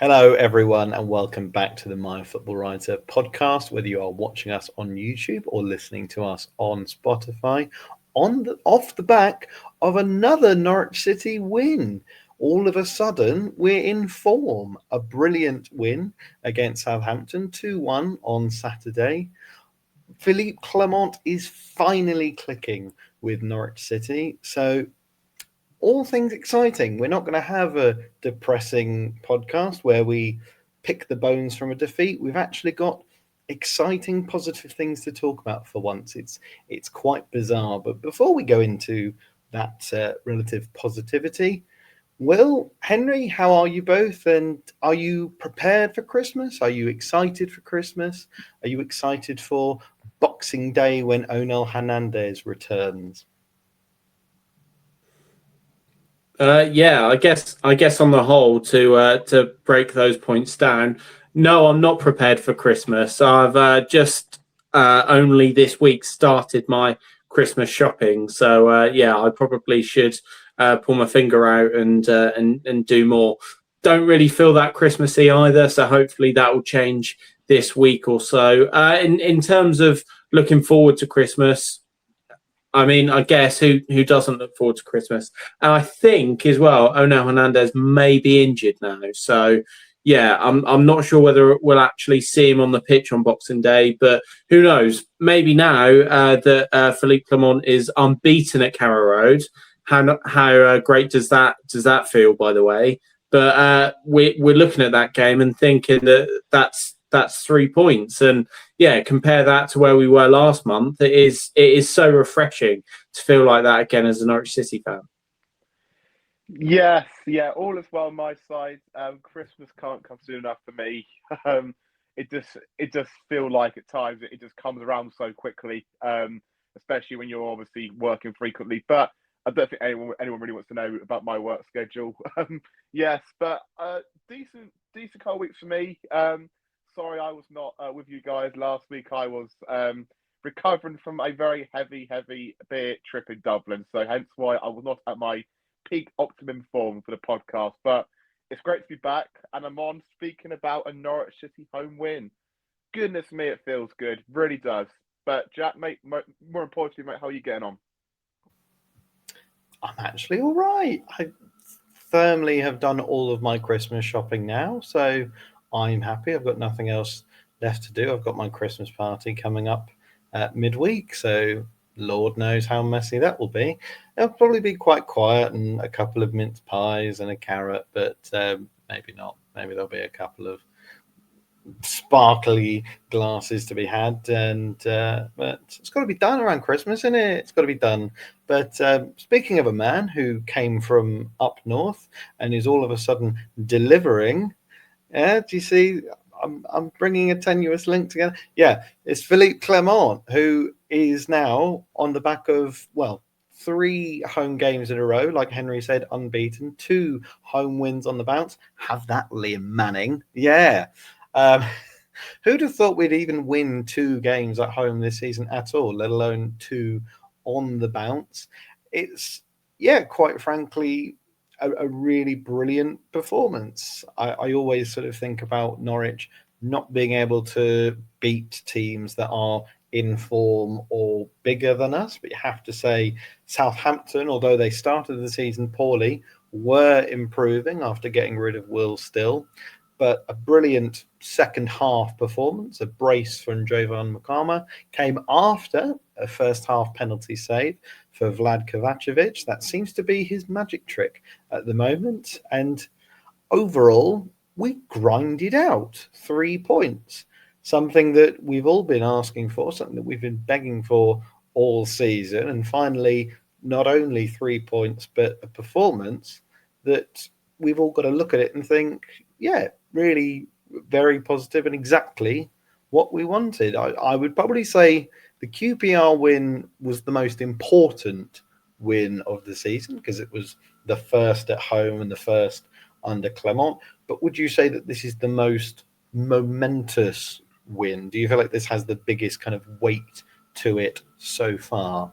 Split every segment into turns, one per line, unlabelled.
Hello, everyone, and welcome back to the MyFootballWriter podcast. Whether you are watching us on YouTube or listening to us on Spotify, off the back of another Norwich City win. All of a sudden, we're in form. A brilliant win against Southampton, 2-1 on Saturday. Philippe Clement is finally clicking with Norwich City. So all things exciting. We're not going to have a depressing podcast where we pick the bones from a defeat. We've actually got exciting, positive things to talk about for once. It's quite bizarre. But before we go into that relative positivity, Will, Henry, how are you both? And are you prepared for Christmas? Are you excited for Christmas? Are you excited for Boxing Day when Onel Hernandez returns?
I guess on the whole, to break those points down, no, I'm not prepared for Christmas. I've just only this week started my Christmas shopping, so I probably should pull my finger out and do more. Don't really feel that Christmassy either, so hopefully that will change this week or so. In terms of looking forward to Christmas, I mean, I guess who doesn't look forward to Christmas? And I think as well, Onel Hernandez may be injured now. So yeah, I'm not sure whether we'll actually see him on the pitch on Boxing Day, but who knows? Maybe now that Philippe Clement is unbeaten at Carrow Road. How great does that feel? By the way, but we're looking at that game and thinking that's 3 points, and yeah, compare that to where we were last month. It is so refreshing to feel like that again as a Norwich City fan.
Yes, yeah, all is well on my side. Christmas can't come soon enough for me. It just feel like at times it just comes around so quickly, especially when you're obviously working frequently. But I don't think anyone really wants to know about my work schedule. Yes, but decent couple weeks for me. Sorry, I was not with you guys last week. I was recovering from a very heavy beer trip in Dublin, so hence why I was not at my peak optimum form for the podcast. But it's great to be back, and I'm on speaking about a Norwich City home win. Goodness me, it feels good, really does. But Jack, mate, more importantly, mate, how are you getting on?
I'm actually all right. I firmly have done all of my Christmas shopping now, so I'm happy. I've got nothing else left to do. I've got my Christmas party coming up midweek, so Lord knows how messy that will be. It'll probably be quite quiet and a couple of mince pies and a carrot, but maybe not. Maybe there'll be a couple of sparkly glasses to be had, and but it's got to be done around Christmas, isn't it? It's got to be done. But speaking of a man who came from up north and is all of a sudden delivering, do you see? I'm bringing a tenuous link together. Yeah, it's Philippe Clement, who is now on the back of 3 home games in a row, like Henry said, unbeaten, 2 home wins on the bounce. Have that, Liam Manning. Yeah. Um, who'd have thought we'd even win 2 games at home this season at all, let alone 2 on the bounce? It's, quite frankly, a really brilliant performance. I always sort of think about Norwich not being able to beat teams that are in form or bigger than us, but you have to say Southampton, although they started the season poorly, were improving after getting rid of Will Still. But a brilliant second half performance, a brace from Jovon came after a first half penalty save for Vlad Kovacevic. That seems to be his magic trick at the moment. And overall, we grinded out 3 points, something that we've all been asking for, something that we've been begging for all season. And finally, not only 3 points, but a performance that we've all got to look at it and think, really very positive and exactly what we wanted. I would probably say the QPR win was the most important win of the season because it was the first at home and the first under Clement. But would you say that this is the most momentous win? Do you feel like this has the biggest kind of weight to it so far?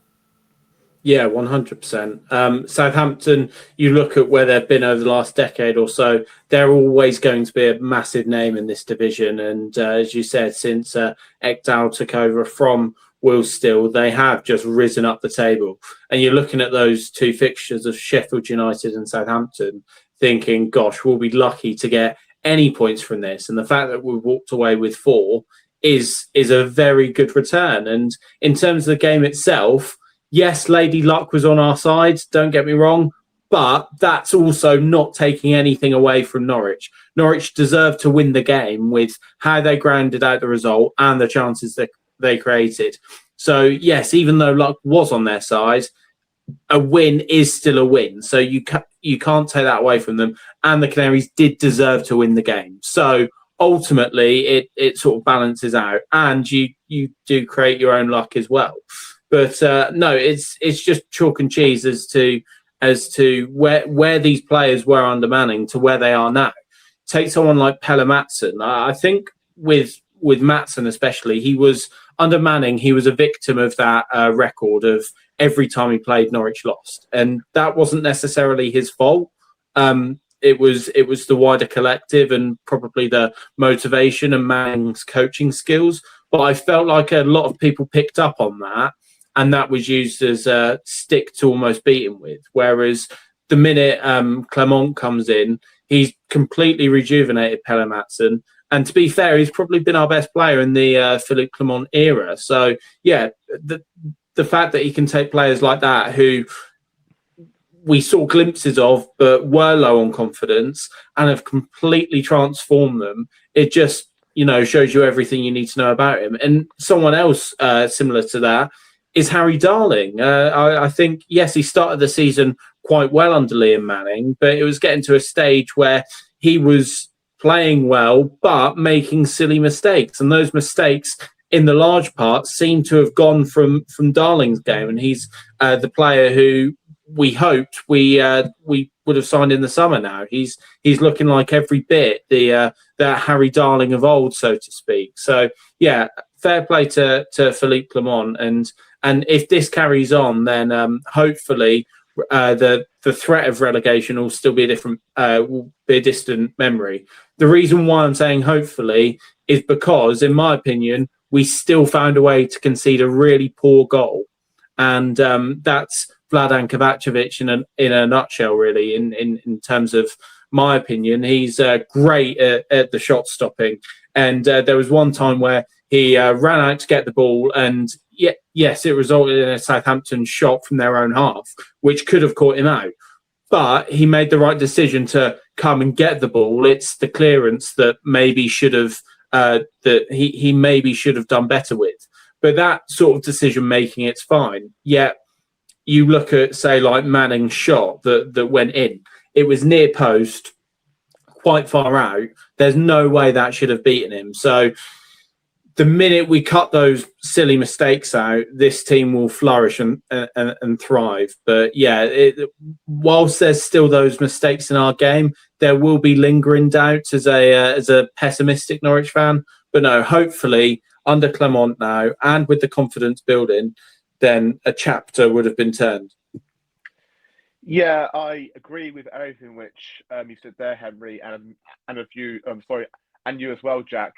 Yeah, 100%. Southampton, you look at where they've been over the last decade or so, they're always going to be a massive name in this division. And as you said, since Ekdal took over from Will Still, they have just risen up the table. And you're looking at those two fixtures of Sheffield United and Southampton, thinking, gosh, we'll be lucky to get any points from this. And the fact that we've walked away with 4 is a very good return. And in terms of the game itself, yes, Lady Luck was on our side, don't get me wrong, but that's also not taking anything away from Norwich. Norwich deserved to win the game with how they grounded out the result and the chances that they created. So, yes, even though luck was on their side, a win is still a win. So you can't take that away from them. And the Canaries did deserve to win the game. So ultimately, it sort of balances out. And you do create your own luck as well. But no, it's just chalk and cheese as to where these players were under Manning to where they are now. Take someone like Pelle Matson. I think with Matson especially, he was under Manning. He was a victim of that record of every time he played, Norwich lost, and that wasn't necessarily his fault. It was the wider collective and probably the motivation and Manning's coaching skills. But I felt like a lot of people picked up on that. And that was used as a stick to almost beat him with. Whereas the minute Clement comes in, he's completely rejuvenated Pelle Matson. And to be fair, he's probably been our best player in the Philippe Clement era. So, yeah, the fact that he can take players like that who we saw glimpses of but were low on confidence and have completely transformed them, it just, shows you everything you need to know about him. And someone else similar to that is Harry Darling. I think, yes, he started the season quite well under Liam Manning, but it was getting to a stage where he was playing well, but making silly mistakes. And those mistakes, in the large part, seem to have gone from Darling's game. And he's the player who we hoped we would have signed in the summer now. He's looking like every bit the Harry Darling of old, so to speak. So, yeah, fair play to Philippe Clement. And if this carries on, then hopefully the threat of relegation will still be will be a distant memory. The reason why I'm saying hopefully is because, in my opinion, we still found a way to concede a really poor goal, and that's Vladan Kovacevic in a nutshell. Really, in terms of my opinion, he's great at the shot stopping. And there was one time where he ran out to get the ball, and yes, it resulted in a Southampton shot from their own half, which could have caught him out. But he made the right decision to come and get the ball. It's the clearance that maybe should have he maybe should have done better with. But that sort of decision making, it's fine. Yet you look at, say, like Manning's shot that went in. It was near post, quite far out. There's no way that should have beaten him. So the minute we cut those silly mistakes out, this team will flourish and thrive. But yeah, whilst there's still those mistakes in our game, there will be lingering doubts as a pessimistic Norwich fan. But no, hopefully under Clement now and with the confidence building, then a chapter would have been turned.
Yeah, I agree with everything which you said there, Henry, and you as well, Jack.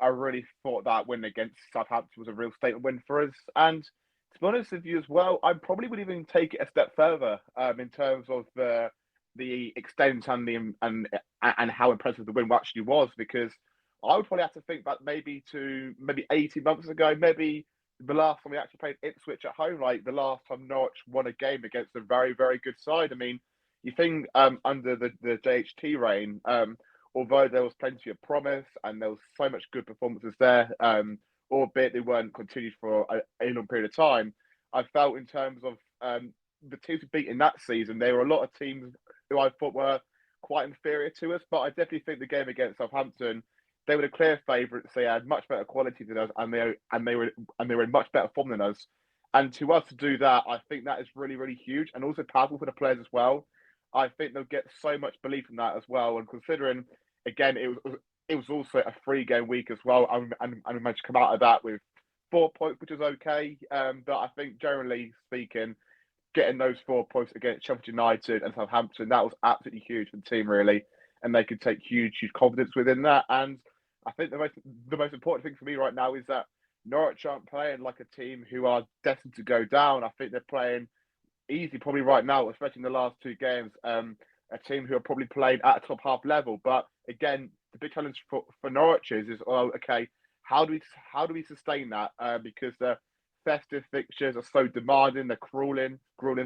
I really thought that win against Southampton was a real statement win for us. And to be honest with you as well, I probably would even take it a step further in terms of the extent and how impressive the win actually was. Because I would probably have to think back maybe 18 months ago, maybe the last time we actually played Ipswich at home, like the last time Norwich won a game against a very, very good side. I mean, you think under the JHT reign, although there was plenty of promise and there was so much good performances there, albeit they weren't continued for a long period of time, I felt in terms of the teams we beat in that season, there were a lot of teams who I thought were quite inferior to us. But I definitely think the game against Southampton, they were the clear favourites. They had much better quality than us, and they were in much better form than us. And to us to do that, I think that is really, really huge and also powerful for the players as well. I think they'll get so much belief in that as well. And considering, again, it was also a 3-game week as well, and we managed to come out of that with 4 points, which is okay. But I think generally speaking, getting those 4 points against Sheffield United and Southampton, that was absolutely huge for the team, really. And they could take huge confidence within that. And I think the most important thing for me right now is that Norwich aren't playing like a team who are destined to go down. I think they're playing easy probably right now, especially in the last 2 games. A team who are probably playing at a top half level. But again, the big challenge for Norwich is okay, how do we sustain that? Because the festive fixtures are so demanding, they're grueling,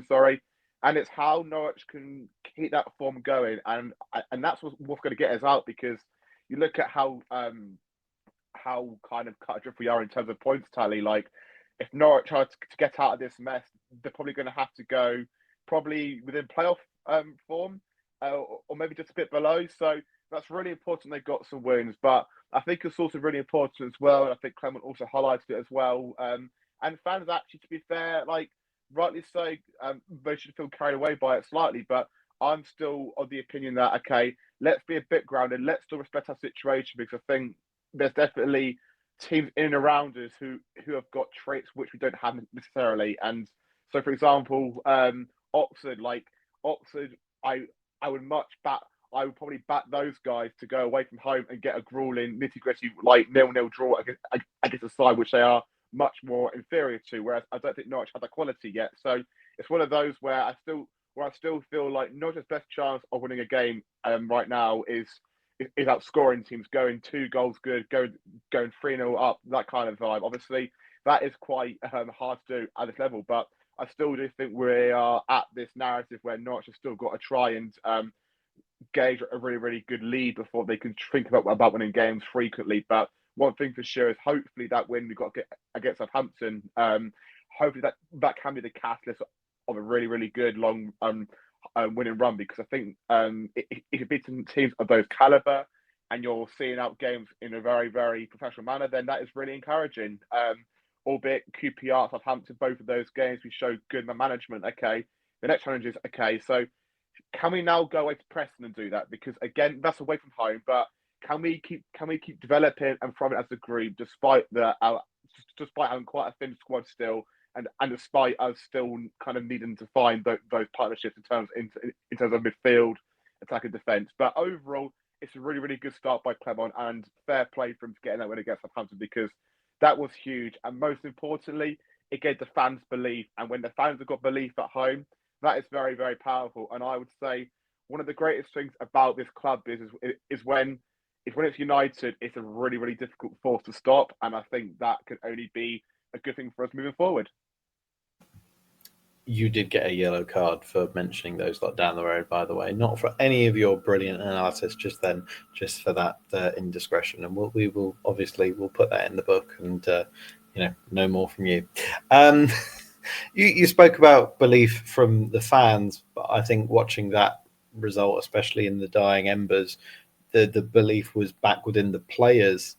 sorry. And it's how Norwich can keep that form going, and that's what's going to get us out. Because you look at how kind of cut adrift we are in terms of points tally. Like, if Norwich are to get out of this mess, they're probably going to have to go probably within playoff form, or maybe just a bit below. So that's really important. They got some wins, but I think it's also really important as well. And I think Clement also highlighted it as well. And fans, actually, to be fair, like, rightly so, they should feel carried away by it slightly. But I'm still of the opinion that, okay, let's be a bit grounded. Let's still respect our situation, because I think there's definitely teams in and around us who have got traits which we don't have necessarily. And so, for example, Oxford, I would probably back those guys to go away from home and get a grueling, nitty-gritty, like 0-0 draw against a side which they are much more inferior to. Whereas I don't think Norwich have that quality yet. So it's one of those where I still feel like Norwich's best chance of winning a game right now is outscoring teams, going 2 goals good, going 3-0 up, that kind of vibe. Obviously, that is quite hard to do at this level, but I still do think we are at this narrative where Norwich have still got to try and gauge a really, really good lead before they can think about winning games frequently. But one thing for sure is hopefully that win we got against Southampton, hopefully that can be the catalyst of a really, really good long winning run, because I think if you're beating teams of those caliber and you're seeing out games in a very, very professional manner, then that is really encouraging. Albeit QPR, Southampton, both of those games we showed good management. Okay, the next challenge is, okay, so can we now go away to Preston and do that? Because again, that's away from home, but can we keep developing and thriving as a group despite having quite a thin squad still, and despite us still kind of needing to find those partnerships in terms of midfield, attack and defence. But overall, it's a really, really good start by Clement, and fair play for him to getting that win against Southampton, because that was huge. And most importantly, it gave the fans belief. And when the fans have got belief at home, that is very, very powerful. And I would say one of the greatest things about this club is when it's united, it's a really, really difficult force to stop. And I think that could only be a good thing for us moving forward.
You did get a yellow card for mentioning those lot down the road, by the way. Not for any of your brilliant analysis just for that indiscretion. And we'll obviously put that in the book, and no more from you. You spoke about belief from the fans, but I think watching that result, especially in the dying embers, the belief was back within the players,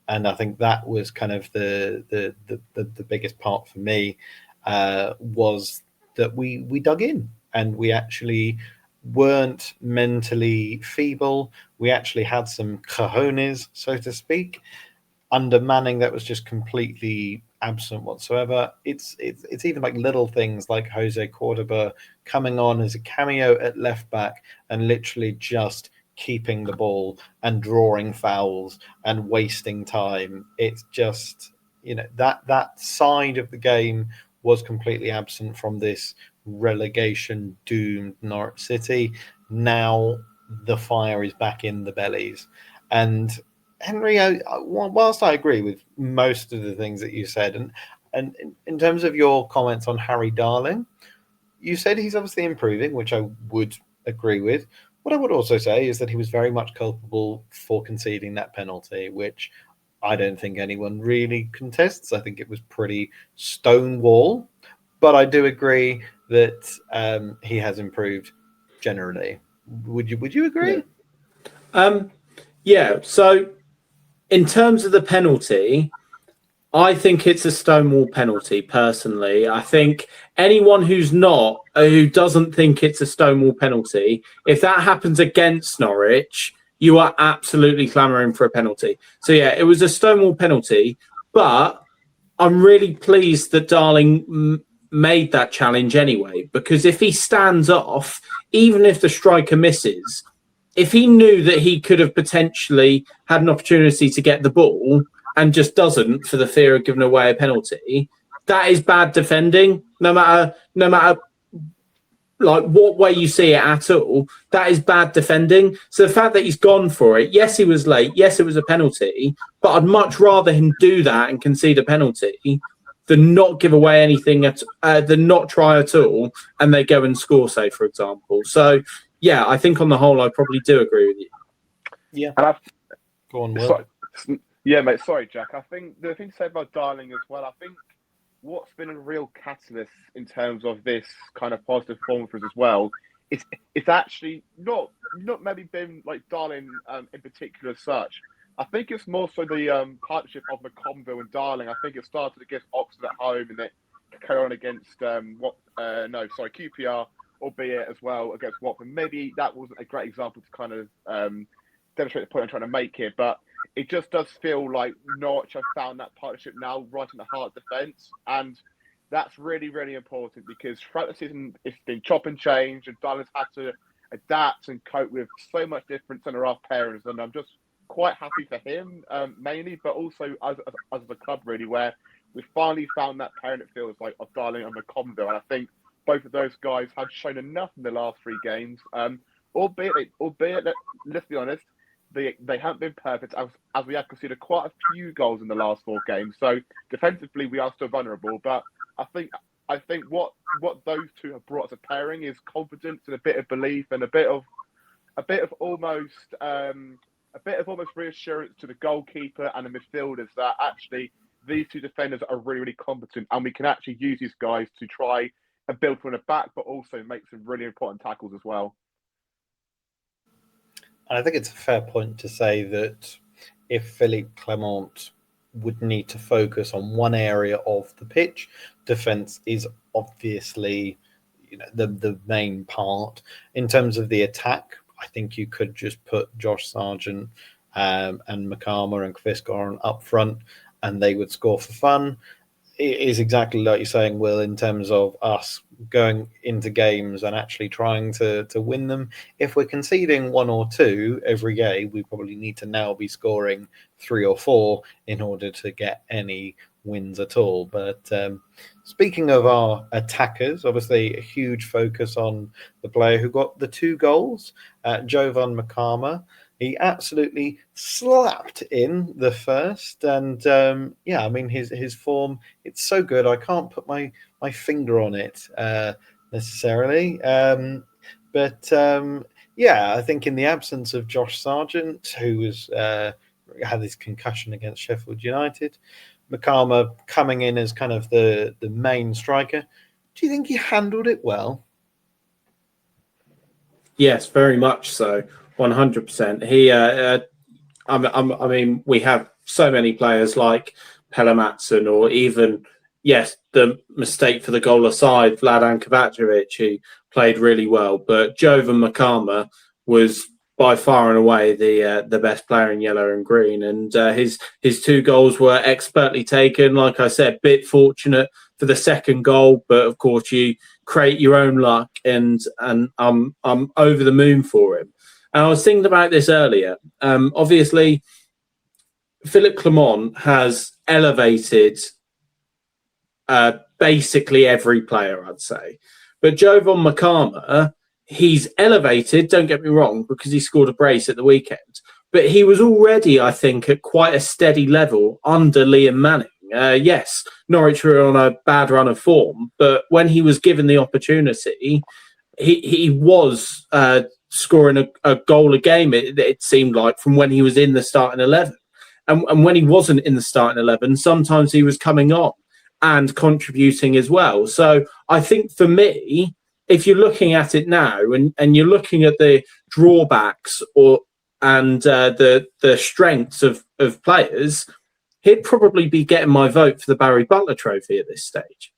and I think that was kind of the biggest part for me, was that we dug in, and we actually weren't mentally feeble. We actually had some cojones, so to speak. Under Manning, that was just completely absent whatsoever. It's even like little things like Jose Cordoba coming on as a cameo at left back and literally just keeping the ball and drawing fouls and wasting time. It's just, that side of the game was completely absent from this relegation doomed Norwich City. Now the fire is back in the bellies. And Henry, whilst I agree with most of the things that you said, and in terms of your comments on Harry Darling, you said he's obviously improving, which I would agree with. What I would also say is that he was very much culpable for conceding that penalty, which I don't think anyone really contests. I think it was pretty stonewall, but I do agree that he has improved generally. Would you agree?
Yeah. So in terms of the penalty, I think it's a stonewall penalty, personally. I think anyone who doesn't think it's a stonewall penalty, if that happens against Norwich, you are absolutely clamouring for a penalty. So, yeah, it was a stonewall penalty. But I'm really pleased that Darling made that challenge anyway, because if he stands off, even if the striker misses, if he knew that he could have potentially had an opportunity to get the ball and just doesn't for the fear of giving away a penalty, that is bad defending. No matter like what way you see it at all, that is bad defending. So the fact that he's gone for it, yes, he was late, yes, it was a penalty, but I'd much rather him do that and concede a penalty than not give away anything, than not try at all, and they go and score, say, for example. So, yeah, I think on the whole, I probably do agree with you.
Yeah.
And
Go on, Will.
Yeah, mate. Sorry, Jack. I think the thing to say about Darling as well, I think what's been a real catalyst in terms of this kind of positive form for us as well, it's actually not maybe been like Darling in particular as such. I think it's more so the partnership of McConville and Darling. I think it started against Oxford at home and it carried on against QPR, albeit as well against Watford. Maybe that wasn't a great example to kind of demonstrate the point I'm trying to make here, but it just does feel like Norwich have found that partnership now right in the heart of defence, and that's really, really important because throughout the season it's been chop and change, and Darling's had to adapt and cope with so much different centre-half pairings, and I'm just quite happy for him mainly, but also as a club really, where we finally found that pairing it feels like of Darling and McConville, and I think both of those guys have shown enough in the last 3 games, albeit let's be honest, they haven't been perfect as we have conceded quite a few goals in the last 4 games. So defensively, we are still vulnerable. But I think what those two have brought as a pairing is confidence and a bit of belief and a bit of almost reassurance to the goalkeeper and the midfielders that actually these two defenders are really, really competent, and we can actually use these guys to try and build from the back, but also make some really important tackles as well.
I think it's a fair point to say that if Philippe Clement would need to focus on one area of the pitch, defence is obviously the main part. In terms of the attack, I think you could just put Josh Sargent and McCarmer and Kviskor up front and they would score for fun. It is exactly like you're saying, Will, in terms of us going into games and actually trying to win them. If we're conceding 1 or 2 every game, we probably need to now be scoring 3 or 4 in order to get any wins at all. But speaking of our attackers, obviously a huge focus on the player who got the 2 goals, Jovon McCarmer. He absolutely slapped in the first, and I mean his form, it's so good. I can't put my finger on it necessarily, but I think in the absence of Josh Sargent, who was had his concussion against Sheffield United, McCarmer coming in as kind of the main striker. Do you think he handled it well?
Yes, very much so. 100%. He, I mean, we have so many players like Pelle Matson, or even, yes, the mistake for the goal aside, Vladan Kovacevic, who played really well. But Jovon McCarmer was by far and away the best player in yellow and green, and his 2 goals were expertly taken. Like I said, bit fortunate for the second goal, but of course you create your own luck, and I'm over the moon for him. And I was thinking about this earlier. Obviously, Philippe Clement has elevated basically every player, I'd say. But Jovon McCarmer, he's elevated, don't get me wrong, because he scored a brace at the weekend. But he was already, I think, at quite a steady level under Liam Manning. Yes, Norwich were on a bad run of form, but when he was given the opportunity, he was scoring a goal a game, it seemed like, from when he was in the starting 11. And when he wasn't in the starting 11, sometimes he was coming on and contributing as well. So I think for me, if you're looking at it now and you're looking at the drawbacks and the strengths of players, he'd probably be getting my vote for the Barry Butler Trophy at this stage.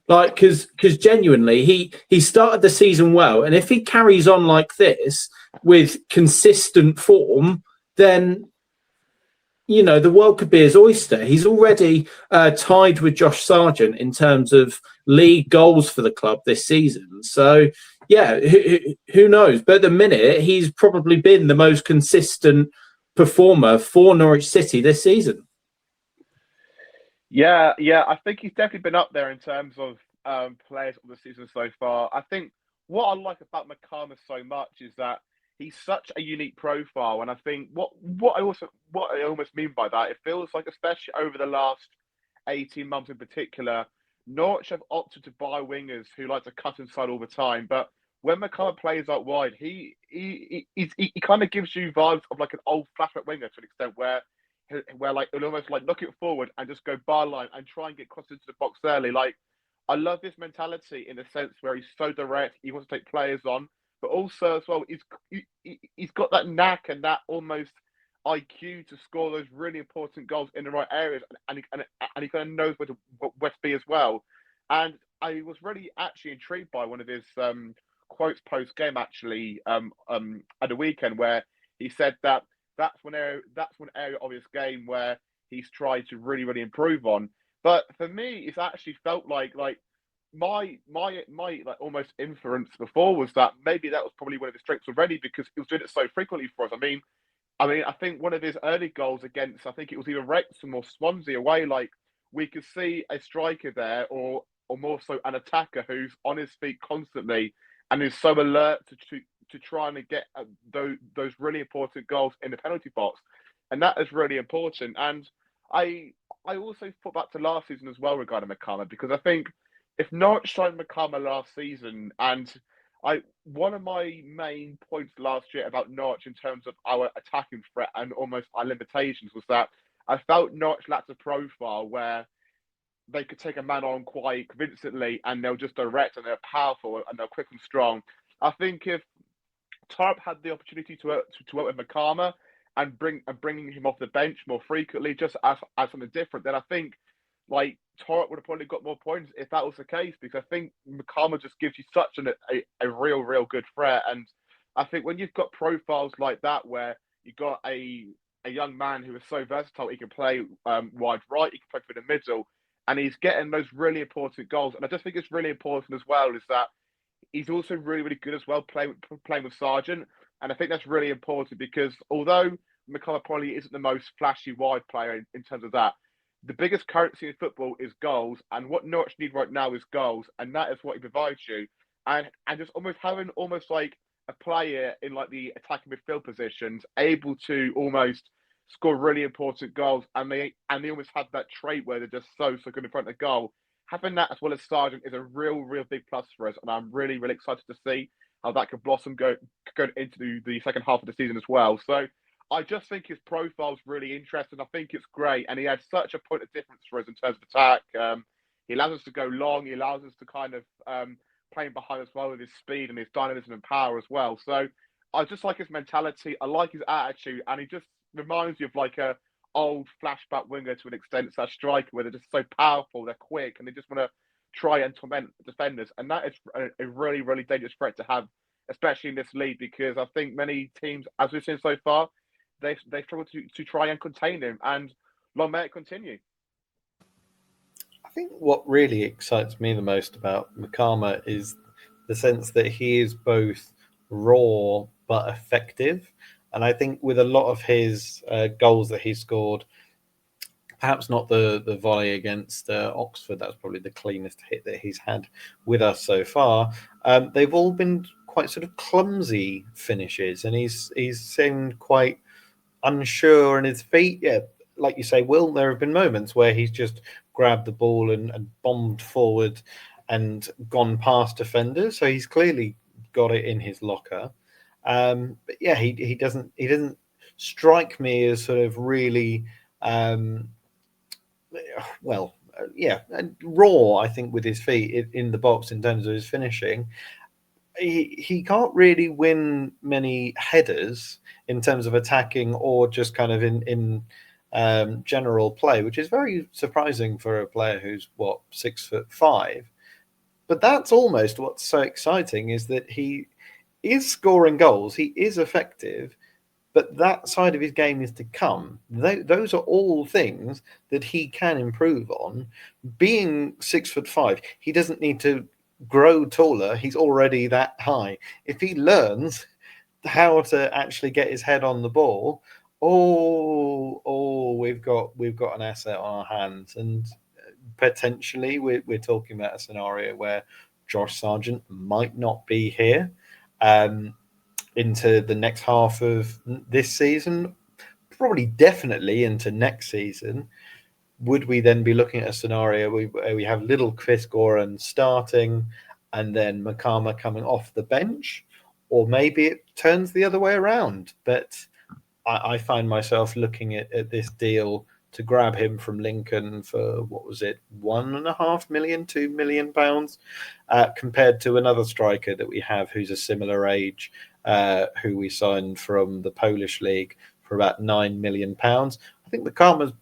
Like, because genuinely, he started the season well, and if he carries on like this with consistent form, then the world could be his oyster. He's already tied with Josh Sargent in terms of league goals for the club this season. So, yeah, who knows? But at the minute, he's probably been the most consistent performer for Norwich City this season.
Yeah, I think he's definitely been up there in terms of players of the season so far. I think what I like about McCarmer so much is that he's such a unique profile, and I think what I almost mean by that, it feels like, especially over the last 18 months in particular, Norwich have opted to buy wingers who like to cut inside all the time. But when McCarmer plays out wide, he kind of gives you vibes of like an old flashback winger to an extent where like he'll almost like look it forward and just go bar line and try and get crosses into the box early. Like, I love this mentality in the sense where he's so direct, he wants to take players on, but also as well, he's got that knack and that almost IQ to score those really important goals in the right areas, and he kind of knows where to be as well. And I was really actually intrigued by one of his quotes post game actually at the weekend, where he said that that's one area of his game where he's tried to really improve on. But for me, it's actually felt like my like almost inference before was that maybe that was probably one of his strengths already, because he was doing it so frequently for us. I mean, I think one of his early goals against, I think it was either Wrexham or Swansea away, like, we could see a striker there, or more so an attacker who's on his feet constantly and is so alert to trying to get those really important goals in the penalty box, and that is really important. And I also thought back to last season as well regarding McCarmer, because I think if Norwich signed McCarmer last season, and one of my main points last year about Norwich in terms of our attacking threat and almost our limitations was that I felt Norwich lacked a profile where they could take a man on quite convincingly, and they'll just direct, and they're powerful, and they're quick and strong. I think if Tarp had the opportunity to work with McCarmer and bringing him off the bench more frequently, just as something different, then I think like Tarp would have probably got more points if that was the case, because I think McCarmer just gives you such a real good threat. And I think when you've got profiles like that, where you've got a young man who is so versatile, he can play wide right, he can play through the middle, and he's getting those really important goals. And I just think it's really important as well is that he's also really good as well playing with Sargent. And I think that's really important, because although McCarmer probably isn't the most flashy wide player in terms of that, the biggest currency in football is goals, and what Norwich need right now is goals, and that is what he provides you. And just almost having like a player in like the attacking midfield positions able to almost score really important goals, and they almost have that trait where they're just so good in front of the goal. Having that as well as Sargent is a real big plus for us, and I'm really excited to see how that could blossom going into the second half of the season as well. So I just think his profile's really interesting. I think it's great, and he had such a point of difference for us in terms of attack. He allows us to go long. He allows us to kind of playing behind as well with his speed and his dynamism and power as well. So I just like his mentality. I like his attitude, and he just reminds you of like a old flashback winger to an extent, such striker where they're just so powerful, they're quick, and they just want to try and torment defenders. And that is a really dangerous threat to have, especially in this league, because I think many teams, as we've seen so far, they struggle to try and contain him, and long may it continue.
I think what really excites me the most about McCarmer is the sense that he is both raw but effective. And I think with a lot of his goals that he scored, perhaps not the volley against Oxford, that's probably the cleanest hit that he's had with us so far. They've all been quite sort of clumsy finishes, and he's seemed quite unsure on his feet. Yeah, like you say, Will, there have been moments where he's just grabbed the ball and bombed forward and gone past defenders. So he's clearly got it in his locker. But yeah, he doesn't strike me as sort of really and raw. I think with his feet in the box in terms of his finishing. He can't really win many headers in terms of attacking or just kind of in general play, which is very surprising for a player who's 6'5". But that's almost what's so exciting, is that he is scoring goals, he is effective, but that side of his game is to come. Those are all things that he can improve on. Being 6'5", he doesn't need to grow taller. He's already that high. If he learns how to actually get his head on the ball, we've got an asset on our hands, and potentially we're talking about a scenario where Josh Sargent might not be here into the next half of this season, probably definitely into next season. Would we then be looking at a scenario where we have little Chris Goran starting and then Makama coming off the bench? Or maybe it turns the other way around. But I find myself looking at this deal to grab him from Lincoln for, what was it, £1.5 million, £2 million, compared to another striker that we have who's a similar age, who we signed from the Polish league for about £9 million. I think the Karma's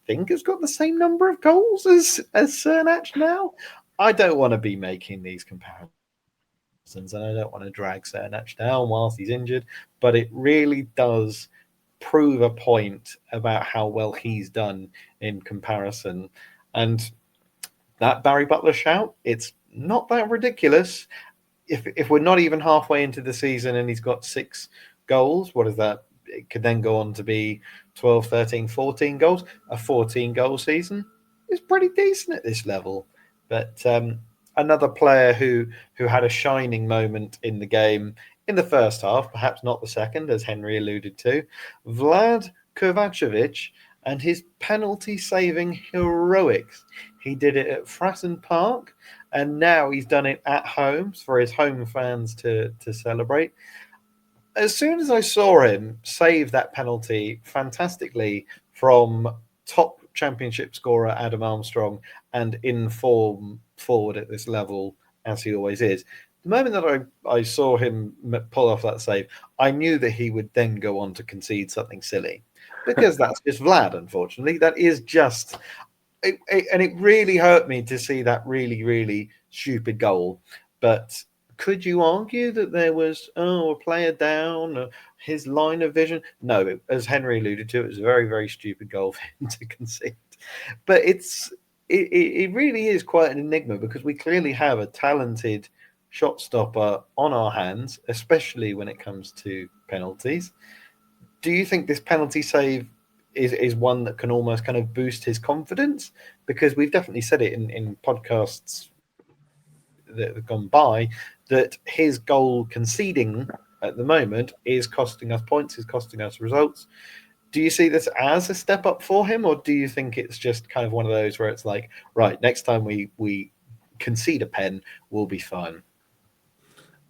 has got the same number of goals as Cernach now. I don't want to be making these comparisons, and I don't want to drag Cernach down whilst he's injured, but it really does prove a point about how well he's done in comparison. And that Barry Butler shout, it's not that ridiculous. If we're not even halfway into the season and he's got 6 goals, what is that? It could then go on to be 12, 13, 14 goals. A 14-goal season is pretty decent at this level. But another player who had a shining moment in the game in the first half, perhaps not the second, as Henry alluded to, Vlad Kovacevic and his penalty-saving heroics. He did it at Fratton Park, and now he's done it at home for his home fans to celebrate. As soon as I saw him save that penalty fantastically from top championship scorer Adam Armstrong and in form forward at this level, as he always is, the moment that I saw him pull off that save, I knew that he would then go on to concede something silly, because that's just Vlad, unfortunately. That is just... and it really hurt me to see that really, really stupid goal. But could you argue that there was, a player down, his line of vision? No, as Henry alluded to, it was a very, very stupid goal for him to concede. But it really is quite an enigma, because we clearly have a talented shot stopper on our hands, especially when it comes to penalties. Do you think this penalty save is one that can almost kind of boost his confidence? Because we've definitely said it in podcasts that have gone by, that his goal conceding at the moment is costing us points, is costing us results. Do you see this as a step up for him, or do you think it's just kind of one of those where it's like, right, next time we concede a pen, we'll be fine?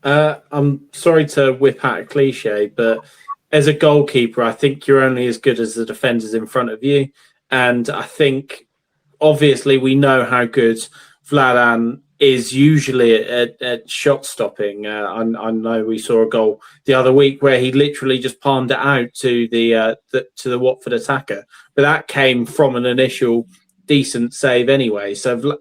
I'm sorry to whip out a cliche, but as a goalkeeper, I think you're only as good as the defenders in front of you. And I think, obviously, we know how good Vladan is usually at shot stopping. I know we saw a goal the other week where he literally just palmed it out to the Watford attacker, but that came from an initial decent save anyway. So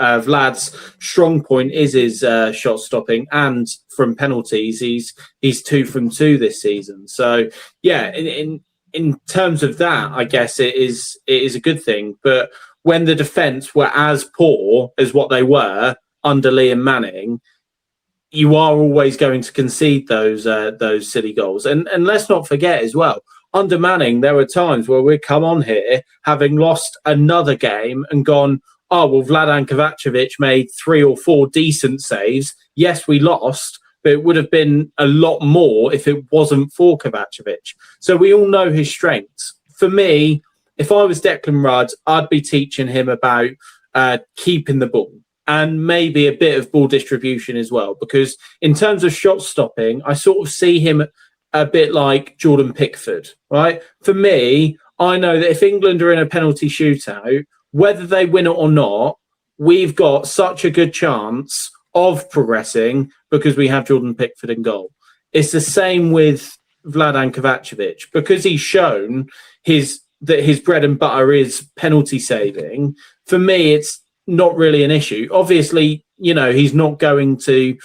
Vlad's strong point is his shot stopping, and from penalties, he's 2 from 2 this season. So yeah, in terms of that, I guess it is a good thing. But when the defence were as poor as what they were under Liam Manning, you are always going to concede those silly goals. And let's not forget as well, under Manning, there were times where we'd come on here having lost another game and gone, oh, well, Vladan Kovacevic made 3 or 4 decent saves. Yes, we lost, but it would have been a lot more if it wasn't for Kovacevic. So we all know his strengths. For me, if I was Declan Rudd, I'd be teaching him about keeping the ball and maybe a bit of ball distribution as well. Because in terms of shot stopping, I sort of see him a bit like Jordan Pickford, right? For me, I know that if England are in a penalty shootout, whether they win it or not, we've got such a good chance of progressing because we have Jordan Pickford in goal. It's the same with Vladan Kovacevic, because he's shown that his bread and butter is penalty saving. For me, it's not really an issue. Obviously, he's not going to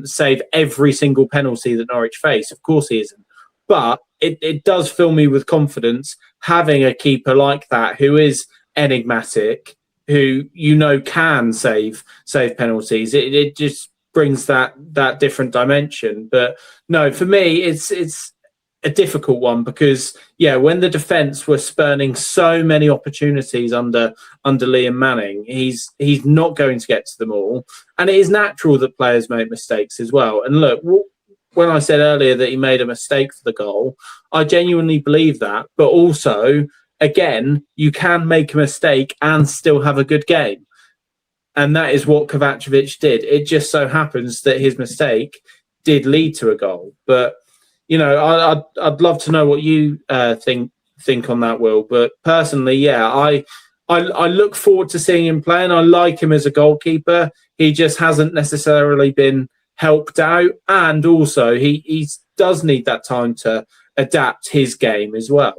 save every single penalty that Norwich face. Of course he isn't. But it does fill me with confidence having a keeper like that who is enigmatic, who can save penalties. It just brings that different dimension. But no, for me, it's a difficult one because when the defence were spurning so many opportunities under Liam Manning, he's not going to get to them all, and it is natural that players make mistakes as well. And look, when I said earlier that he made a mistake for the goal, I genuinely believe that. But also, again, you can make a mistake and still have a good game. And that is what Kovacevic did. It just so happens that his mistake did lead to a goal. But, I'd love to know what you think on that, Will. But personally, I look forward to seeing him play, and I like him as a goalkeeper. He just hasn't necessarily been helped out, and also he does need that time to adapt his game as well.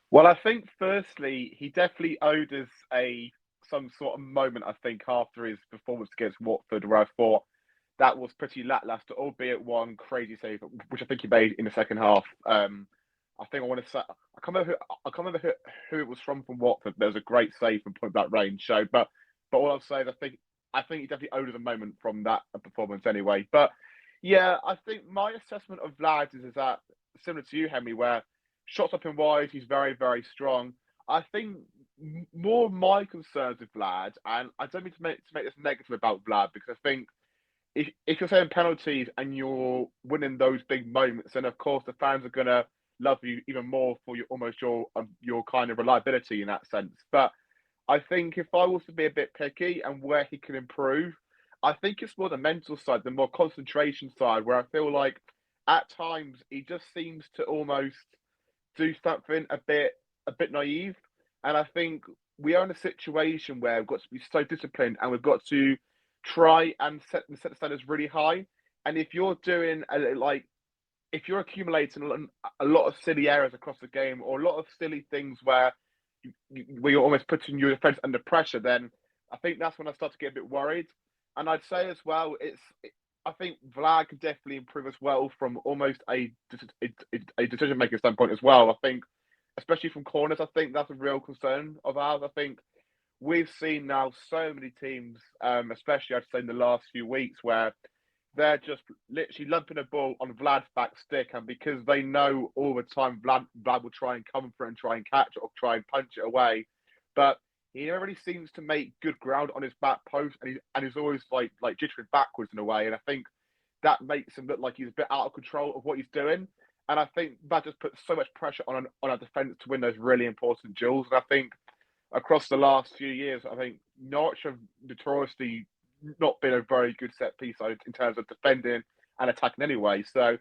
Well, I think firstly he definitely owed us some sort of moment, I think, after his performance against Watford, where I thought that was pretty lackluster, albeit one crazy save, which I think he made in the second half. I think I want to say I can't remember who it was from Watford. There was a great save from point blank range. So, but all I'll say is I think he definitely owed us a moment from that performance anyway. But yeah, I think my assessment of Vlad is that similar to you, Henry, where shots up and wide, he's very, very strong. I think more of my concerns with Vlad, and I don't mean to make this negative about Vlad, because I think if you're saying penalties and you're winning those big moments, then of course the fans are gonna love you even more for your kind of reliability in that sense. But I think if I was to be a bit picky and where he can improve, I think it's more the mental side, the more concentration side, where I feel like at times he just seems to almost do something a bit naive. And I think we are in a situation where we've got to be so disciplined and we've got to try and set the standards really high. And if you're doing if you're accumulating a lot of silly errors across the game, or a lot of silly things where you're almost putting your defence under pressure, then I think that's when I start to get a bit worried. And I'd say as well, I think Vlad can definitely improve as well from almost a decision-making standpoint as well. I think, especially from corners, I think that's a real concern of ours. I think we've seen now so many teams, especially I'd say in the last few weeks, where they're just literally lumping a ball on Vlad's back stick, and because they know all the time Vlad will try and come for it and try and catch it or try and punch it away, but he never really seems to make good ground on his back post, and he's always like jittering backwards in a way, and I think that makes him look like he's a bit out of control of what he's doing, and I think that just puts so much pressure on our defence to win those really important duels. And I think across the last few years, I think Norwich have notoriously not been a very good set piece in terms of defending and attacking anyway. So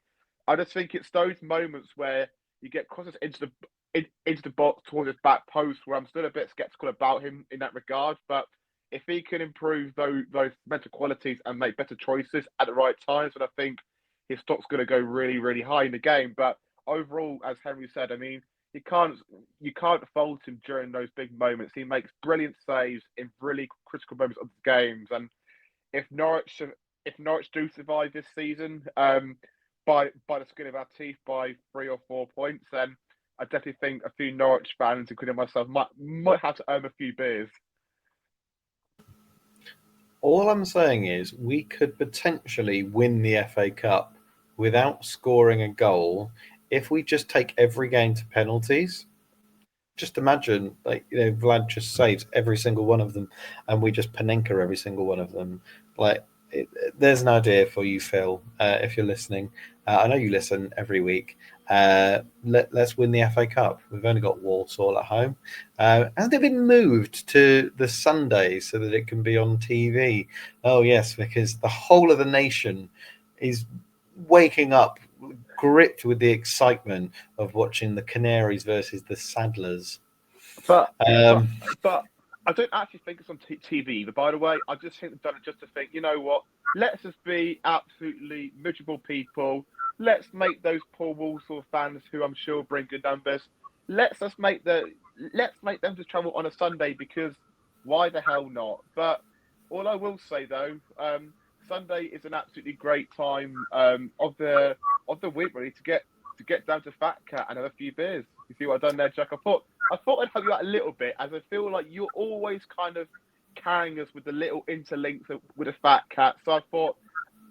I just think it's those moments where you get crosses into the box towards his back post where I'm still a bit sceptical about him in that regard. But if he can improve those mental qualities and make better choices at the right times, then I think his stock's going to go really, really high in the game. But overall, as Henry said, I mean, you can't fault him during those big moments. He makes brilliant saves in really critical moments of the games. And if Norwich do survive this season by the skin of our teeth by 3 or 4 points, then I definitely think a few Norwich fans, including myself, might have to earn a few beers.
All I'm saying is we could potentially win the FA Cup without scoring a goal if we just take every game to penalties. Just imagine, Vlad just saves every single one of them, and we just Panenka every single one of them. There's an idea for you, Phil, if you're listening. I know you listen every week. Let's win the FA Cup. We've only got Walsall at home. Has it been moved to the Sunday so that it can be on TV? Oh, yes, because the whole of the nation is waking up gripped with the excitement of watching the Canaries versus the Saddlers.
But I don't actually think it's on TV. But by the way, I just think they've done it just to think, you know what? Let's just be absolutely miserable people. Let's make those poor Walsall fans, who I'm sure bring good numbers, let's make them just travel on a Sunday, because why the hell not? But all I will say though, Sunday is an absolutely great time of the week really to get to get down to Fat Cat and have a few beers. You see what I've done there, Jack? I thought I'd help you out a little bit, as I feel like you're always kind of carrying us with the little interlinks with a Fat Cat. So I thought,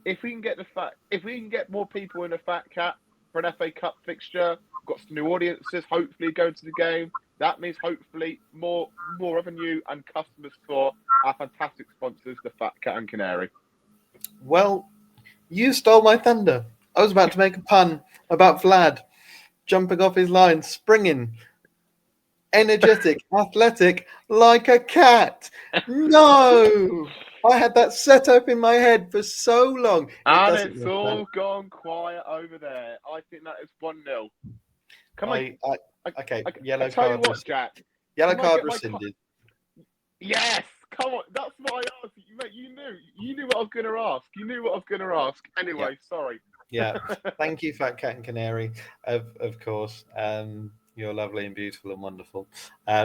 if we can get more people in a Fat Cat for an FA Cup fixture, got some new audiences hopefully going to the game. That means hopefully more revenue and customers for our fantastic sponsors, the Fat Cat and Canary.
Well, you stole my thunder. I was about to make a pun about Vlad jumping off his line, springing, energetic, athletic, like a cat. No! I had that set up in my head for so long.
And it's all gone quiet over there. I think that is 1-0. Come on.
Okay, yellow
tell
card.
You what, Jack.
Yellow card rescinded.
Yes, come on. That's what I asked you, mate. You knew what I was going to ask. You knew what I was going to ask. Anyway,
yeah.
Sorry.
Yeah, thank you, Fat Cat and Canary. Of course, you're lovely and beautiful and wonderful.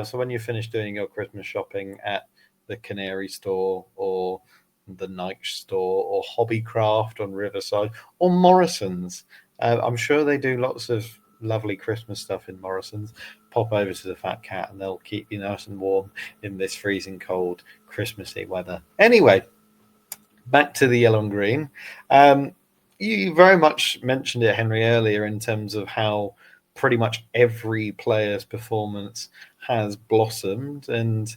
So when you finish doing your Christmas shopping at the Canary store or the Nike store or Hobbycraft on Riverside or Morrison's, I'm sure they do lots of lovely Christmas stuff in Morrison's. Pop over to the Fat Cat and they'll keep you nice and warm in this freezing cold Christmassy weather. Anyway, back to the yellow and green. You very much mentioned it, Henry, earlier in terms of how pretty much every player's performance has blossomed. And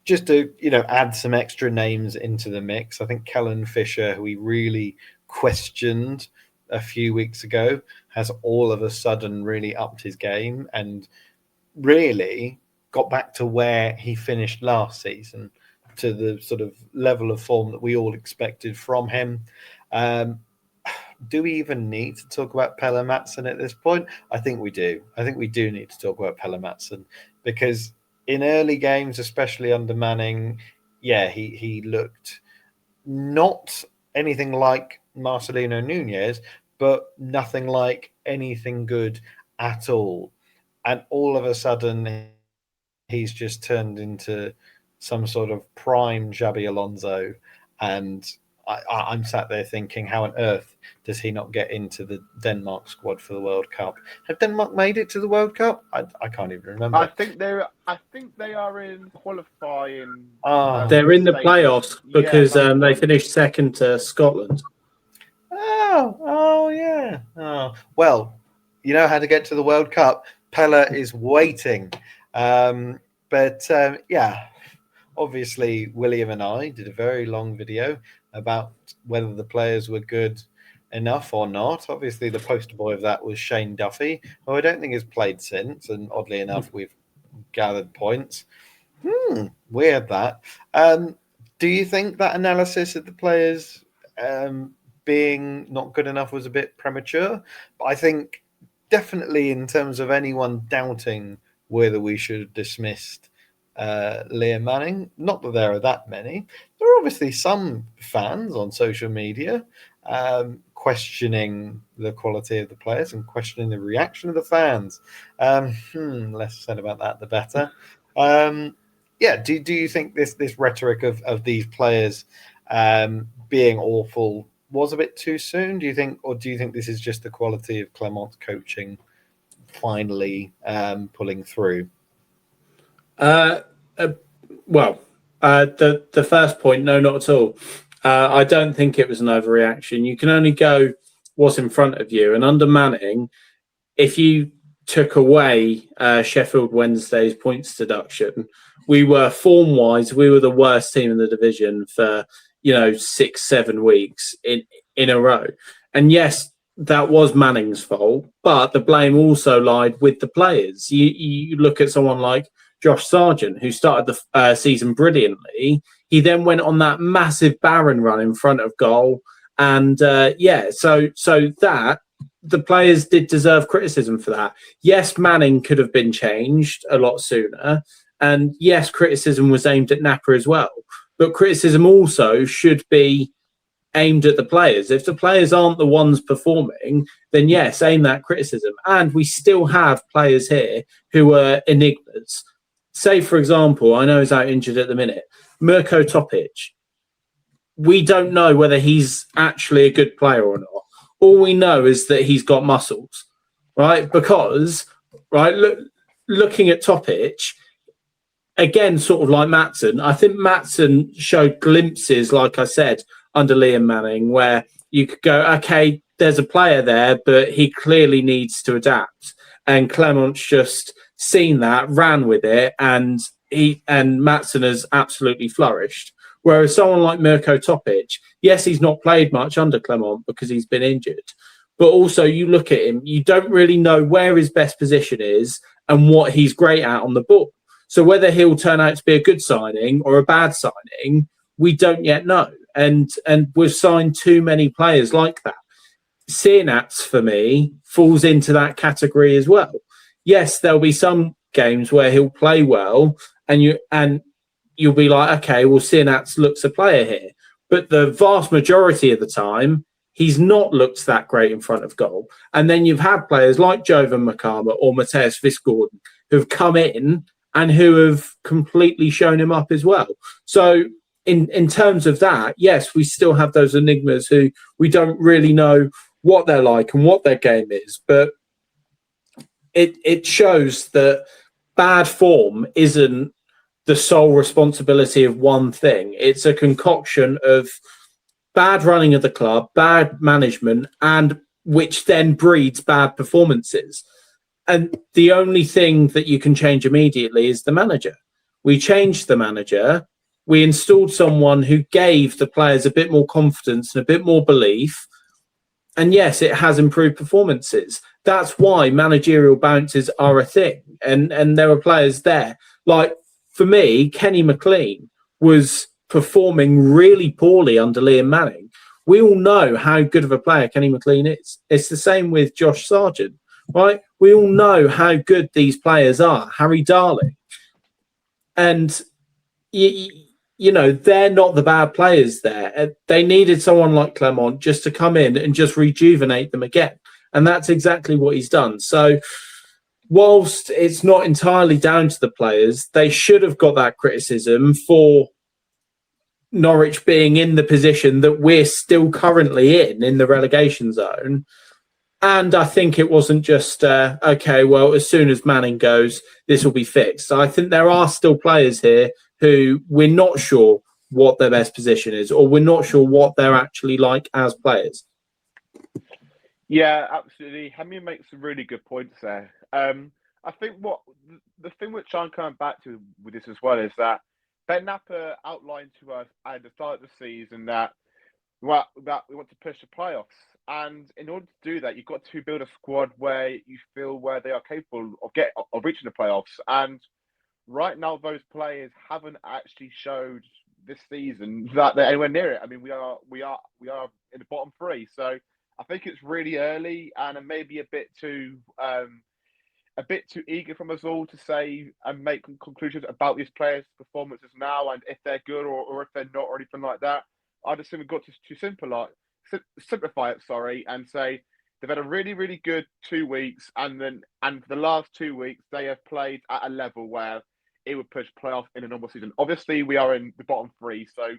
just to, add some extra names into the mix, I think Kellen Fisher, who we really questioned a few weeks ago, has all of a sudden really upped his game and really got back to where he finished last season, to the sort of level of form that we all expected from him. Do we even need to talk about Pelle Mattsson at this point? I think we do. I think we do need to talk about Pelle Mattsson, because in early games, especially under Manning, he looked not anything like Marcelino Nunez, but nothing like anything good at all. And all of a sudden, he's just turned into some sort of prime Xabi Alonso. And I'm sat there thinking, how on earth does he not get into the Denmark squad for the World Cup? Have Denmark made it to the World Cup? I can't even remember.
I think they are in qualifying.
They're in the playoffs because they finished second to Scotland.
Oh yeah. Oh well, you know how to get to the World Cup. Pelle is waiting, but obviously William and I did a very long video about whether the players were good enough or not. Obviously, the poster boy of that was Shane Duffy, who I don't think has played since, and oddly enough, we've gathered points. Weird that. Do you think that analysis of the players being not good enough was a bit premature? But I think definitely in terms of anyone doubting whether we should have dismissed Liam Manning, not that there are that many. There are obviously some fans on social media questioning the quality of the players and questioning the reaction of the fans. Less said about that, the better. Do you think this rhetoric of these players being awful was a bit too soon? Do you think this is just the quality of Clement's coaching finally pulling through?
The first point, no, not at all. I don't think it was an overreaction. You can only go what's in front of you. And under Manning, if you took away Sheffield Wednesday's points deduction, we were form-wise, we were the worst team in the division for 6-7 weeks in a row. And yes, that was Manning's fault, but the blame also lied with the players. You look at someone like Josh Sargent, who started the season brilliantly. He then went on that massive Barron run in front of goal. And so that the players did deserve criticism for that. Yes, Manning could have been changed a lot sooner. And yes, criticism was aimed at Napper as well. But criticism also should be aimed at the players. If the players aren't the ones performing, then yes, aim that criticism. And we still have players here who are enigmas. Say, for example, I know he's out injured at the minute, Mirko Topic. We don't know whether he's actually a good player or not. All we know is that he's got muscles. right? Because, right, looking at Topic, again, sort of like Maatsen, I think Maatsen showed glimpses, like I said, under Liam Manning, where you could go, okay, there's a player there, but he clearly needs to adapt. And Clement's just seen that, ran with it, and Maatsen has absolutely flourished. Whereas someone like Mirko Topic, yes, he's not played much under Clement because he's been injured. But also, you look at him, you don't really know where his best position is and what he's great at on the ball. So whether he'll turn out to be a good signing or a bad signing, we don't yet know. And we've signed too many players like that. Sienats, for me, falls into that category as well. Yes, there'll be some games where he'll play well, and you'll be like, okay, well, Sienats looks a player here. But the vast majority of the time, he's not looked that great in front of goal. And then you've had players like Jovon Makama or Mateus Visgordon who've come in and who have completely shown him up as well. So in terms of that, yes, we still have those enigmas who we don't really know what they're like and what their game is. But it shows that bad form isn't the sole responsibility of one thing. It's a concoction of bad running of the club, bad management, and which then breeds bad performances. And the only thing that you can change immediately is the manager. We changed the manager. We installed someone who gave the players a bit more confidence and a bit more belief. And yes, it has improved performances. That's why managerial bounces are a thing. And there are players there. Like, for me, Kenny McLean was performing really poorly under Liam Manning. We all know how good of a player Kenny McLean is. It's the same with Josh Sargent, right? We all know how good these players are. Harry Darling. And, you know, they're not the bad players there. They needed someone like Clement just to come in and just rejuvenate them again. And that's exactly what he's done. So whilst it's not entirely down to the players, they should have got that criticism for Norwich being in the position that we're still currently in the relegation zone. And I think it wasn't just, okay, well, as soon as Manning goes, this will be fixed. So I think there are still players here who we're not sure what their best position is, or we're not sure what they're actually like as players.
Yeah, absolutely. Hammy makes some really good points there. I think what the thing which I'm coming back to with this as well is that Ben Napper outlined to us at the start of the season that we want to push the playoffs. And in order to do that, you've got to build a squad where you feel where they are capable of reaching the playoffs. And right now, those players haven't actually showed this season that they're anywhere near it. I mean, we are in the bottom three, so I think it's really early and maybe a bit too eager from us all to say and make conclusions about these players' performances now and if they're good or if they're not or anything like that. I just think we've got to simplify it, and say they've had a really, really good 2 weeks, and for the last 2 weeks they have played at a level where it would push playoff in a normal season. Obviously, we are in the bottom three, so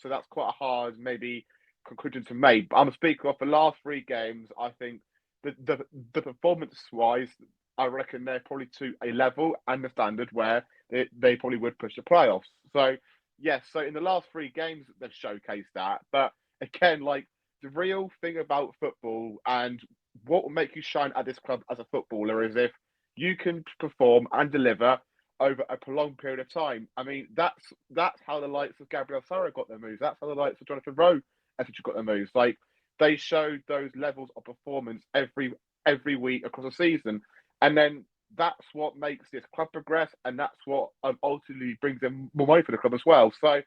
that's quite a hard maybe conclusion to make. But I'm speaking of the last 3 games. I think the performance wise, I reckon they're probably to a level and the standard where they probably would push the playoffs. So yes, so in the last 3 games they've showcased that. But again, like the real thing about football and what will make you shine at this club as a footballer is if you can perform and deliver over a prolonged period of time. I mean, that's how the likes of Gabriel Sara got their moves. That's how the likes of Jonathan Rowe essentially got their moves. Like they showed those levels of performance every week across the season, and then that's what makes this club progress, and that's what ultimately brings in more money for the club as well. So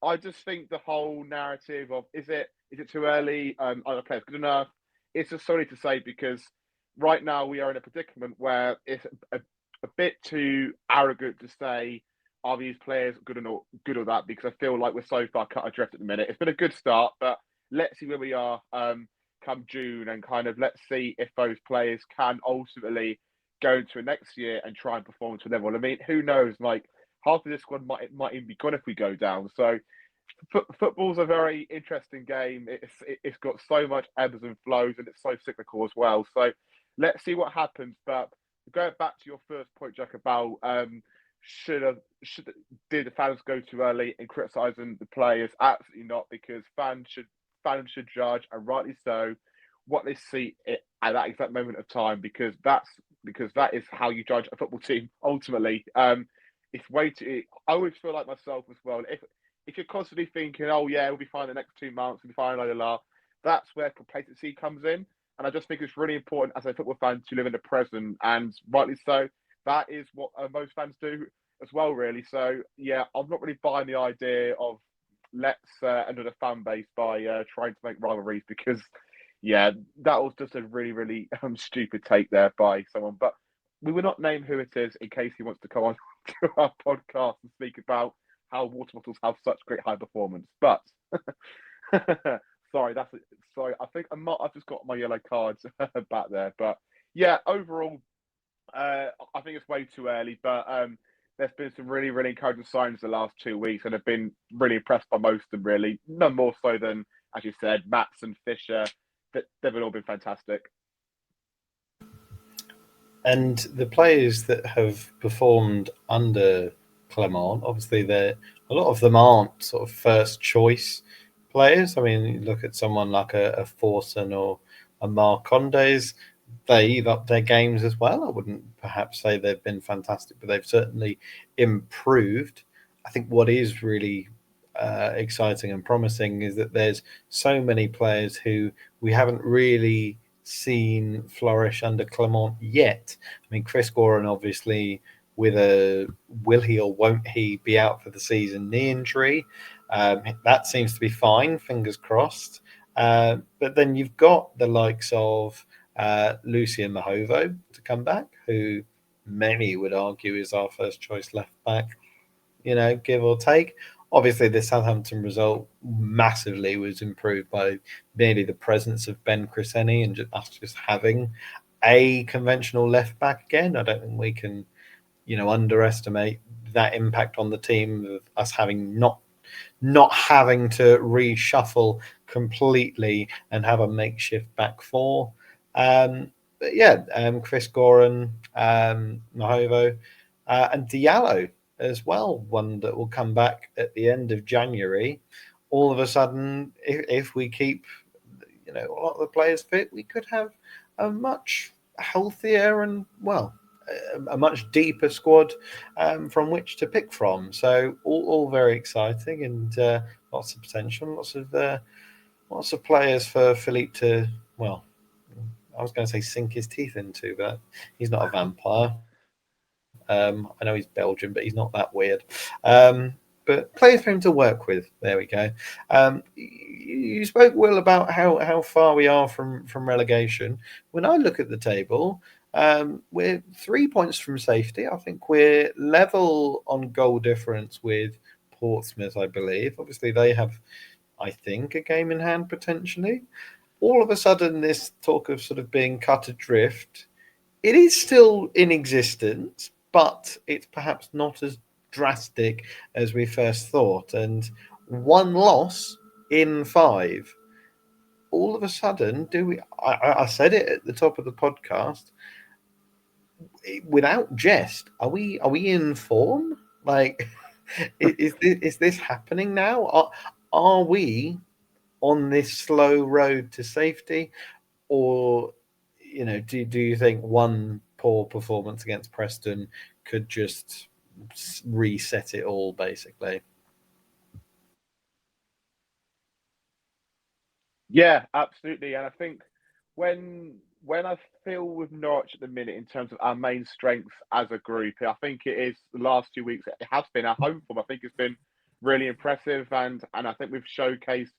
I just think the whole narrative of is it too early? Are the players good enough? It's just sorry to say because right now we are in a predicament where it's a bit too arrogant to say are these players good or that, because I feel like we're so far cut adrift at the minute. It's been a good start, but let's see where we are come June, and kind of let's see if those players can ultimately go into next year and try and perform to a level. I mean, who knows? Like half of this squad might even be gone if we go down. So football's a very interesting game. It's got so much ebbs and flows, and it's so cyclical as well. So let's see what happens. But going back to your first point, Jack, about did the fans go too early in criticising the players? Absolutely not, because fans should judge, and rightly so, what they see at that exact moment of time, because that is how you judge a football team ultimately. It's way too. I always feel like myself as well. If you're constantly thinking, oh yeah, we'll be fine the next 2 months, we'll be fine, la la la, that's where complacency comes in. And I just think it's really important as a football fan to live in the present, and rightly so. That is what most fans do as well, really. So yeah, I'm not really buying the idea of let's enter the fan base by trying to make rivalries, because yeah, that was just a really really stupid take there by someone. But we will not name who it is in case he wants to come on to our podcast and speak about how water bottles have such great high performance. But sorry, sorry. I think I've just got my yellow cards back there. But yeah, overall, I think it's way too early. But there's been some really, really encouraging signs the last 2 weeks, and I've been really impressed by most of them. Really, none more so than, as you said, Mats and Fisher. They've all been fantastic.
And the players that have performed under Clement, obviously, a lot of them aren't sort of first choice players. I mean, you look at someone like a Forson or a Marcondes, they've upped their games as well. I wouldn't perhaps say they've been fantastic, but they've certainly improved. I think what is really exciting and promising is that there's so many players who we haven't really seen flourish under Clement yet. I mean, Chris Goran, obviously, with a will he or won't he be out for the season knee injury. That seems to be fine, fingers crossed. But then you've got the likes of Lucien Mahovo to come back, who many would argue is our first choice left back, give or take. Obviously, the Southampton result massively was improved by merely the presence of Ben Cresceni and us just having a conventional left back again. I don't think we can, underestimate that impact on the team of us having not having to reshuffle completely and have a makeshift back four. But yeah, Chris Goran, Mahovo, and Diallo as well, one that will come back at the end of January. All of a sudden, if we keep, a lot of the players fit, we could have a much healthier and, a much deeper squad from which to pick from. So all very exciting, and lots of potential, lots of players for Philippe to, I was going to say sink his teeth into, but he's not a vampire. I know he's Belgian, but he's not that weird. But players for him to work with. There we go. You spoke, Will, about how far we are from relegation. When I look at the table, we're 3 points from safety. I think we're level on goal difference with Portsmouth, I believe. Obviously, they have, I think, a game in hand potentially. All of a sudden, this talk of sort of being cut adrift, it is still in existence, but it's perhaps not as drastic as we first thought. And one loss in 5, all of a sudden, I said it at the top of the podcast, without jest, are we in form? Like, is this happening now? Are we on this slow road to safety, or do you think one poor performance against Preston could just reset it all, basically?
Yeah, absolutely. And I think when I feel with Norwich at the minute in terms of our main strengths as a group, I think it is the last 2 weeks. It has been our home form. I think it's been really impressive, and I think we've showcased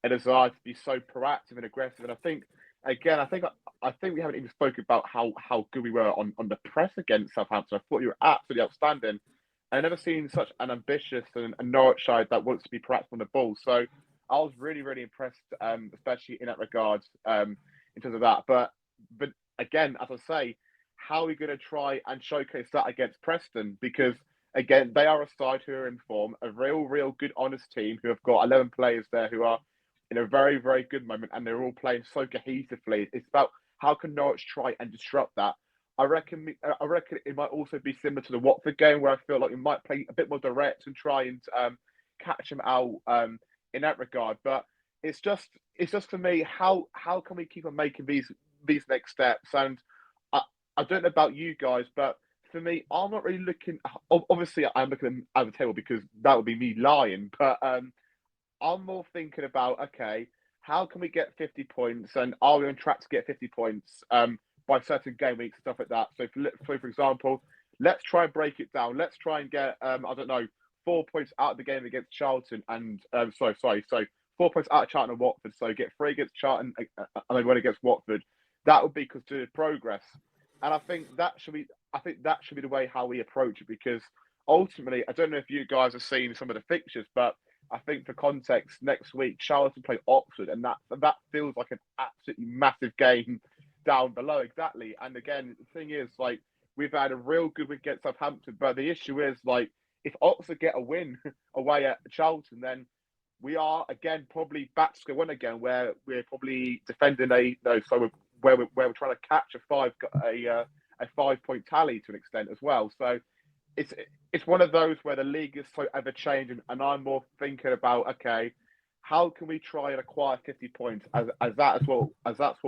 a desire to be so proactive and aggressive. And I think again, I think we haven't even spoken about how good we were on the press against Southampton. I thought you were absolutely outstanding. I've never seen such an ambitious and a Norwich side that wants to be proactive on the ball. So I was really, really impressed, especially in that regard, in terms of that. But again, as I say, how are we going to try and showcase that against Preston? Because again, they are a side who are in form, a real good, honest team who have got 11 players there who are in a very, very good moment, and they're all playing so cohesively. It's about how can Norwich try and disrupt that? I reckon it might also be similar to the Watford game, where I feel like we might play a bit more direct and try and catch them out in that regard. But it's just for me, how can we keep on making these next steps? And I don't know about you guys, but for me, I'm not really looking. Obviously, I'm looking at the table because that would be me lying. But I'm more thinking about, okay, how can we get 50 points, and are we on track to get 50 points by certain game weeks and stuff like that? So, for example, let's try and break it down. Let's try and get I don't know, 4 points out of the game against Charlton, and so 4 points out of Charlton and Watford. So get 3 against Charlton and then 1 against Watford. That would be considered progress, and I think that should be the way how we approach it, because ultimately, I don't know if you guys have seen some of the fixtures, but I think for context, next week Charlton play Oxford, and that feels like an absolutely massive game down below. Exactly. And again, the thing is, like, we've had a real good win against Southampton, but the issue is, like, if Oxford get a win away at Charlton, then we are again probably back to square one again, where we're probably defending where we're trying to catch a 5-point tally to an extent as well. So it's one of those where the league is so ever changing, and I'm more thinking about, okay, how can we try and acquire 50 points as that's what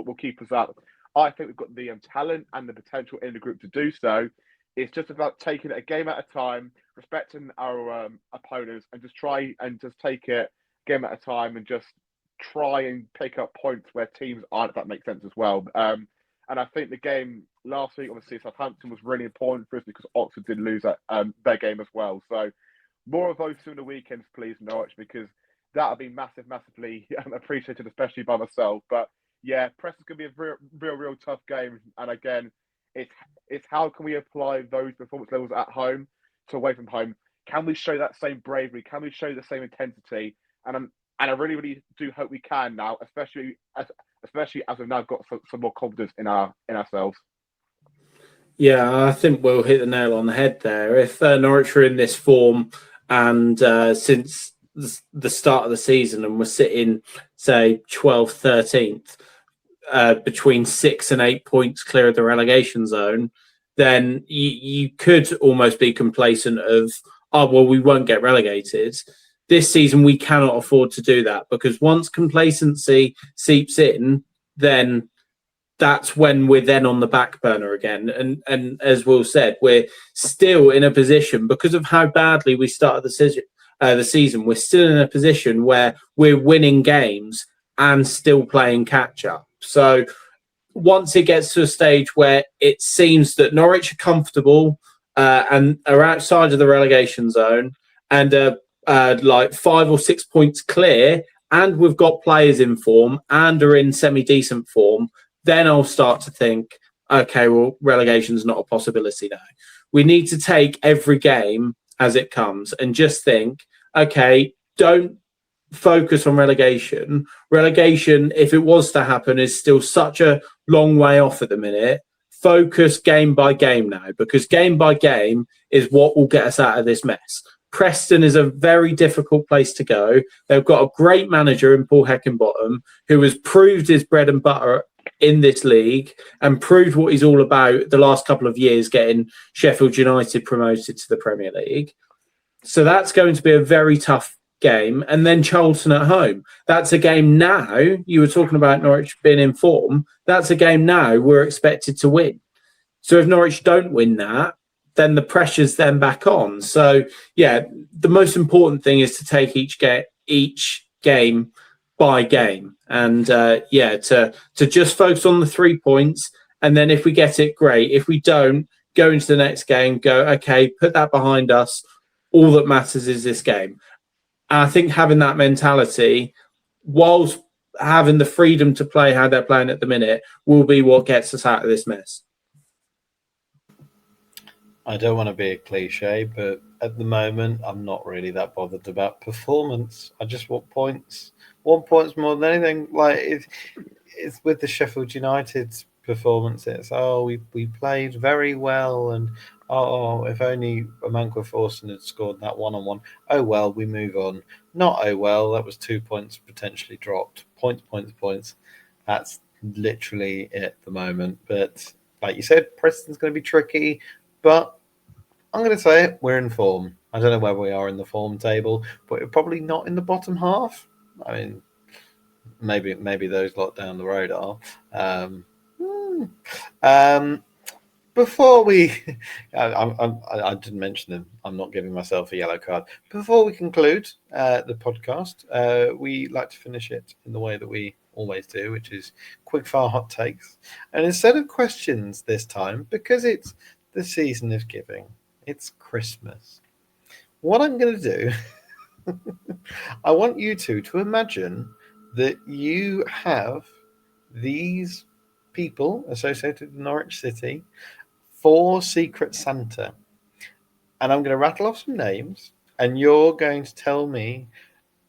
will keep us up. I think we've got the talent and the potential in the group to do so. It's just about taking it a game at a time, respecting our opponents, and just take it a game at a time, and just try and pick up points where teams aren't, if that makes sense as well. And I think the game last week, obviously, Southampton was really important for us because Oxford did lose their game as well. So more of those sooner weekends, please, Norwich, because that would be massively appreciated, especially by myself. But yeah, Preston's going to be a real tough game. And again, it's how can we apply those performance levels at home to away from home? Can we show that same bravery? Can we show the same intensity? And I really do hope we can now, especially as we've now got some more confidence in ourselves.
Yeah, I think we'll hit the nail on the head there. If Norwich are in this form, and since the start of the season, and we're sitting, say, 12th, 13th, between 6 and 8 points clear of the relegation zone, then you could almost be complacent of, oh, well, we won't get relegated. This season, we cannot afford to do that, because once complacency seeps in, then that's when we're then on the back burner again. And as Will said, we're still in a position, because of how badly we started the season, we're still in a position where we're winning games and still playing catch up. So once it gets to a stage where it seems that Norwich are comfortable and are outside of the relegation zone, and like 5 or 6 points clear, and we've got players in form and are in semi-decent form, then I'll start to think, okay, well, relegation's not a possibility now. We need to take every game as it comes and just think, okay, don't focus on relegation. Relegation, if it was to happen, is still such a long way off at the minute. Focus game by game now, because game by game is what will get us out of this mess. Preston is a very difficult place to go. They've got a great manager in Paul Heckingbottom, who has proved his bread and butter in this league and proved what he's all about the last couple of years, getting Sheffield United promoted to the Premier League. So that's going to be a very tough game. And then Charlton at home. That's a game now. You were talking about Norwich being in form. That's a game now we're expected to win. So if Norwich don't win that, then the pressure's then back on. So yeah, the most important thing is to take each game by game, and to just focus on the 3 points. And then if we get it, great. If we don't, go into the next game, go, okay, put that behind us. All that matters is this game. And I think having that mentality, whilst having the freedom to play how they're playing at the minute, will be what gets us out of this mess.
I don't want to be a cliche, but at the moment, I'm not really that bothered about performance. I just want points. 1 point's more than anything. Like it's with the Sheffield United performance. It's we played very well, and if only Amankwa Forson had scored that 1-on-1. Oh well, we move on. Not oh well, that was 2 points potentially dropped. Points. That's literally at the moment. But like you said, Preston's going to be tricky. But I'm going to say it, we're in form. I don't know where we are in the form table, but we're probably not in the bottom half. I mean, maybe those lot down the road are. Before we, I didn't mention them. I'm not giving myself a yellow card. Before we conclude the podcast, we like to finish it in the way that we always do, which is quickfire hot takes. And instead of questions this time, because it's the season of giving, it's Christmas. What I'm going to do, I want you two to imagine that you have these people associated with Norwich City for Secret Santa. And I'm going to rattle off some names, and you're going to tell me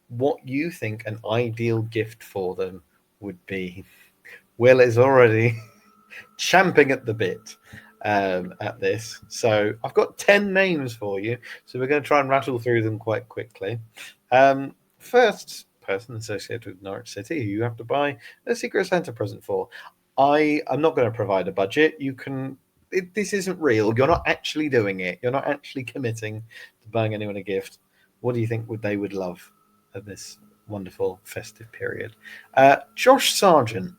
what you think an ideal gift for them would be. Will is already champing at the bit at this. So I've got 10 names for you, so we're going to try and rattle through them quite quickly. First person associated with Norwich City who you have to buy a Secret Santa present for. I'm not going to provide a budget. You can. This isn't real. You're not actually doing it. You're not actually committing to buying anyone a gift. What do you think they would love at this wonderful festive period? Josh Sargent.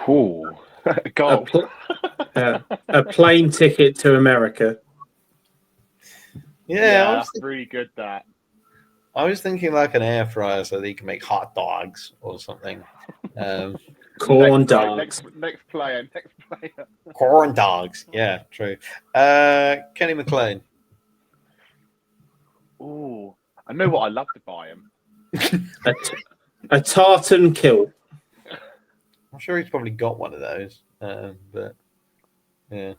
Ooh, golf.
A plane ticket to America.
Yeah,
that's really good. That
I was thinking like an air fryer so that you can make hot dogs or something.
Corn dogs.
Next player.
Corn dogs. Yeah, true. Kenny McLean.
Ooh, I know what I'd love to buy him.
A tartan kilt.
I'm sure he's probably got one of those. But yeah.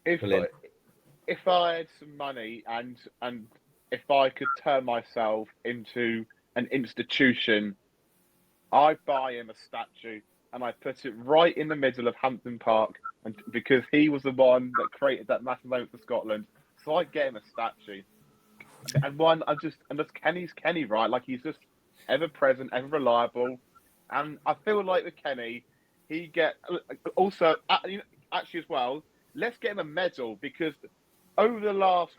If I had some money and if I could turn myself into an institution, I'd buy him a statue and I put it right in the middle of Hampton Park, and because he was the one that created that massive moment for Scotland, so I'd get him a statue. And just Kenny's Kenny, right? Like, he's just ever present, ever reliable, and I feel like with Kenny, he get also actually as well. Let's get him a medal, because over the last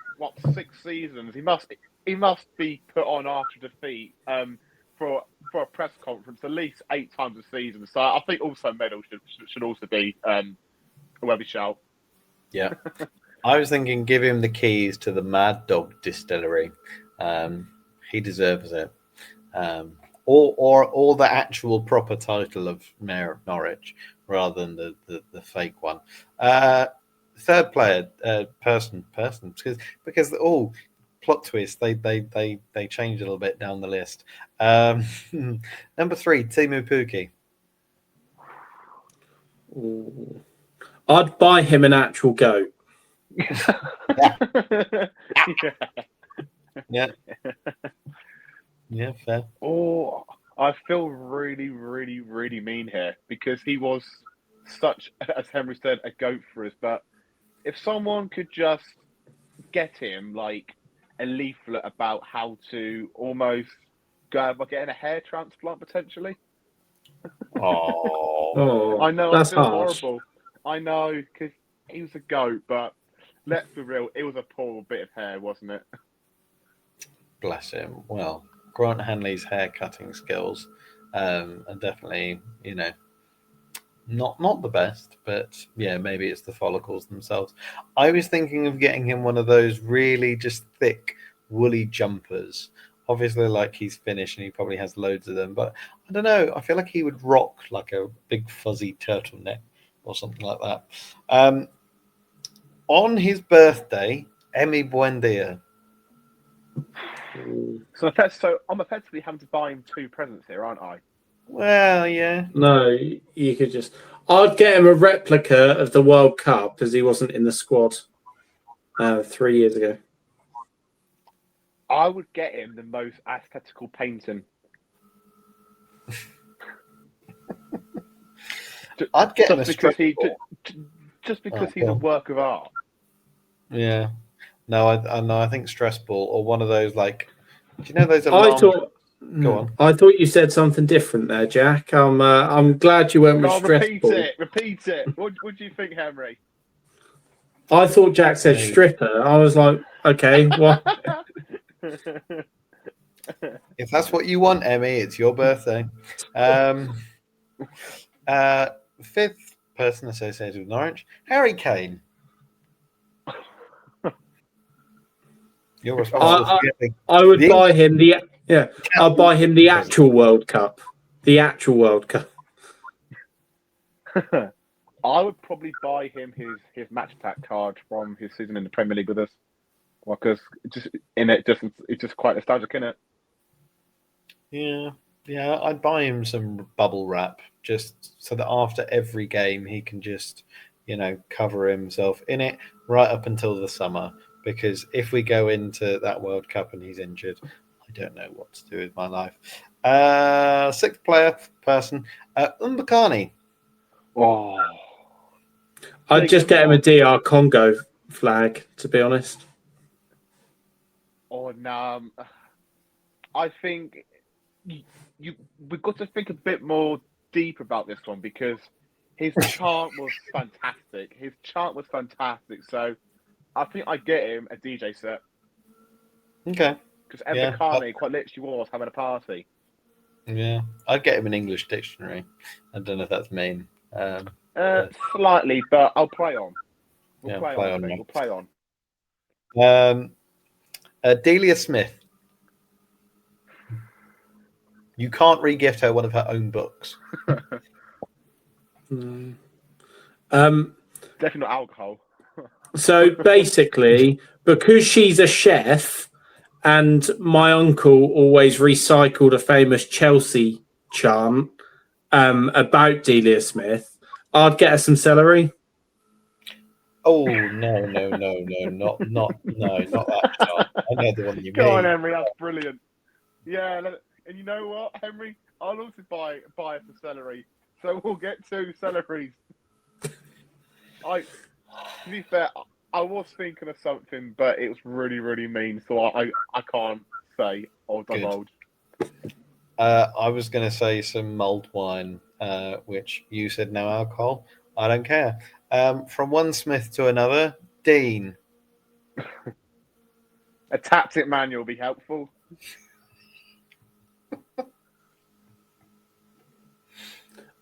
6 seasons, he must be put on after defeat for a press conference at least 8 times a season. So I think also a medal should also be where we shout.
Yeah, I was thinking give him the keys to the Mad Dog distillery. He deserves it. Or the actual proper title of Mayor of Norwich rather than the fake one. Third player, person, because plot twist, they changed a little bit down the list. Number 3, Timu Pukki.
I'd buy him an actual goat.
Yeah, fair.
Oh, I feel really, really, really mean here, because he was such, as Henry said, a goat for us. But if someone could just get him like a leaflet about how to almost go about getting a hair transplant potentially.
Oh,
I know,
that's
I feel
harsh.
horrible. I know, because he was a goat, but let's be real, it was a poor bit of hair, wasn't it?
bless him. Well, Grant Hanley's hair cutting skills are definitely, not the best, but yeah, maybe it's the follicles themselves. I was thinking of getting him one of those really just thick, woolly jumpers. Obviously, like, he's Finnish and he probably has loads of them, but I don't know. I feel like he would rock like a big fuzzy turtleneck or something like that. On his birthday, Emi Buendia.
So I'm effectively having to buy him 2 presents here, aren't I?
Well, yeah.
No, you could just... I'd get him a replica of the World Cup, as he wasn't in the squad 3 years ago.
I would get him the most aesthetical painting.
I'd get him a
because
Oh,
he's a work of art.
Yeah. No, I think stress ball, or one of those, like, do you know those alarm? Go on.
I thought you said something different there, Jack. I'm glad you went with
Oh,
stressful.
repeat it. What do you think, Henry?
I thought Jack said stripper. I was like, okay, what?
If that's what you want, Emmy, it's your birthday. Fifth person associated with Norwich, Harry Kane. You're responsible for getting.
I would buy him I'll buy him the actual World Cup. The actual World Cup.
I would probably buy him his match pack card from his season in the Premier League with us, because it's just quite nostalgic, isn't it?
Yeah, I'd buy him some bubble wrap just so that after every game he can just, cover himself in it right up until the summer. Because if we go into that World Cup and he's injured, I don't know what to do with my life. Sixth person, Mbakani.
Oh,
I'd just get him a DR Congo flag, to be honest.
Oh no, I think we've got to think a bit more deep about this one, because his chant was fantastic. So I think I'd get him a DJ set.
Okay.
Because Mbakani quite literally was having a party.
Yeah, I'd get him an English dictionary. I don't know if that's mean.
Slightly, but I'll play on. We'll play on.
Delia Smith. You can't re-gift her one of her own books.
Definitely not alcohol.
So basically, because she's a chef, and my uncle always recycled a famous Chelsea chant about Delia Smith, I'd get her some celery.
Oh no, not that chant. I know the one you mean.
Go on, Henry, that's brilliant. Yeah, and you know what, Henry? I'll also buy us a celery. So we'll get 2 celeries. To be fair, I was thinking of something, but it was really, really mean, so I can't say or divulge.
I was going to say some mulled wine, which you said no alcohol. I don't care. From one Smith to another, Dean.
A tactic manual will be helpful.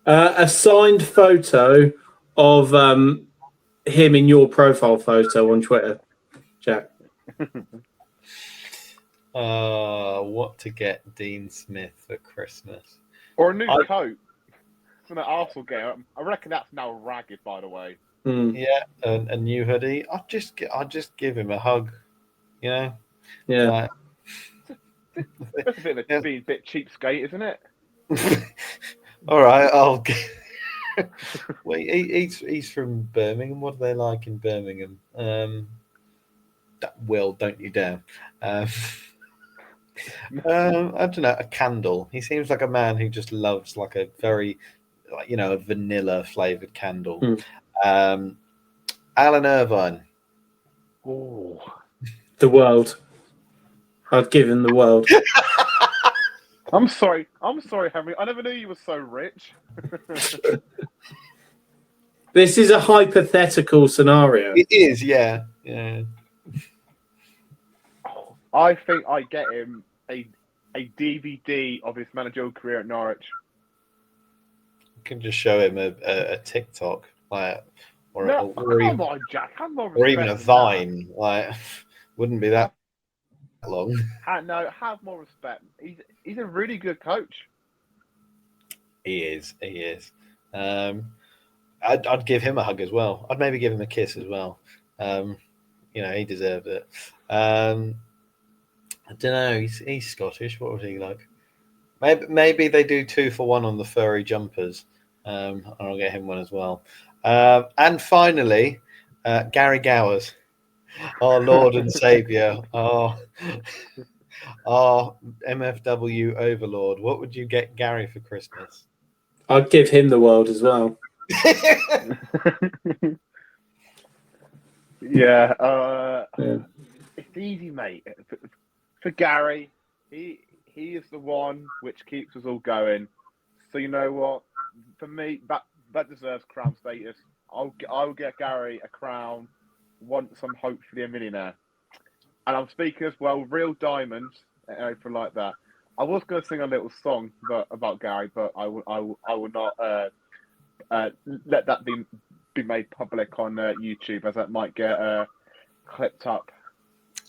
A signed photo of him in your profile photo on Twitter, Jack.
What to get Dean Smith for Christmas?
Or a new coat from the Arsenal game. I reckon that's now ragged, by the way.
Yeah, a new hoodie. I'll just give him a hug.
Yeah.
That's a bit of being a bit cheapskate, isn't it?
All right, I'll. Wait, he's from Birmingham. What are they like in Birmingham? Will, don't you dare. I don't know. A candle. He seems like a man who just loves like a very, a vanilla flavored candle. Alan Irvine.
Oh,
the world. I'd give him the world.
I'm sorry, Henry. I never knew you were so rich.
This is a hypothetical scenario.
It is, yeah.
I think I get him a DVD of his managerial career at Norwich.
You can just show him a TikTok, come
on, Jack.
Or even a Vine. Like, wouldn't be that long.
No, have more respect. He's a really good coach.
He is. I'd give him a hug as well. I'd maybe give him a kiss as well. He deserved it. I don't know. He's Scottish. What was he like? Maybe they do 2 for 1 on the furry jumpers. And I'll get him one as well. And finally, Gary Gowers, our Lord and Savior, our MFW overlord. What would you get Gary for Christmas?
I'd give him the world as well.
Yeah. It's easy, mate. For Gary, he he is the one which keeps us all going. So you know what? For me, that deserves crown status. I'll get Gary a crown once I'm hopefully a millionaire. And I'm speaking as well, real diamonds, everything like that. I was going to sing a little song about Gary, but I will not let that be made public on YouTube, as that might get clipped up.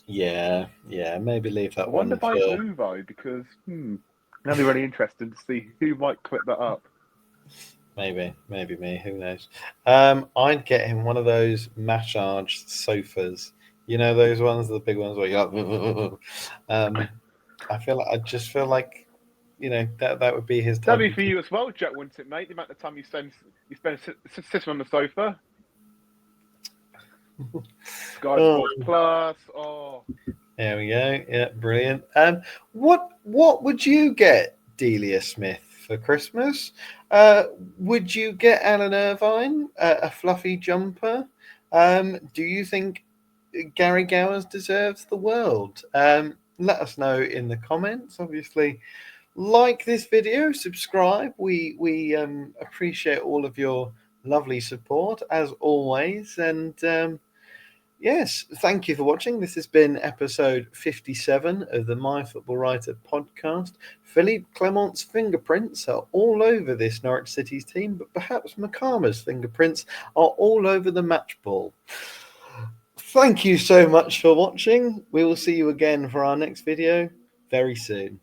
Yeah, maybe leave that
I wonder
one
by
for...
who though, because that'd be really interesting to see who might clip that up.
Maybe me. Who knows? I'd get him one of those massage sofas. You know those ones, the big ones where you're like, I just feel like, that would be his type.
That'd be for you as well, Jack, wouldn't it, mate? The amount of time you spend sitting on the sofa. Sky Sports Plus. Oh,
there we go. Yeah, brilliant. What would you get, Delia Smith, for Christmas? Would you get Alan Irvine a fluffy jumper? Do you think Gary Gowers deserves the world? Let us know in the comments. Obviously, like this video, subscribe. We appreciate all of your lovely support as always, and yes, thank you for watching. This has been episode 57 of the MyFootballWriter podcast. Philippe Clement's fingerprints are all over this Norwich City's team, but perhaps Makama's fingerprints are all over the match ball. Thank you so much for watching. We will see you again for our next video very soon.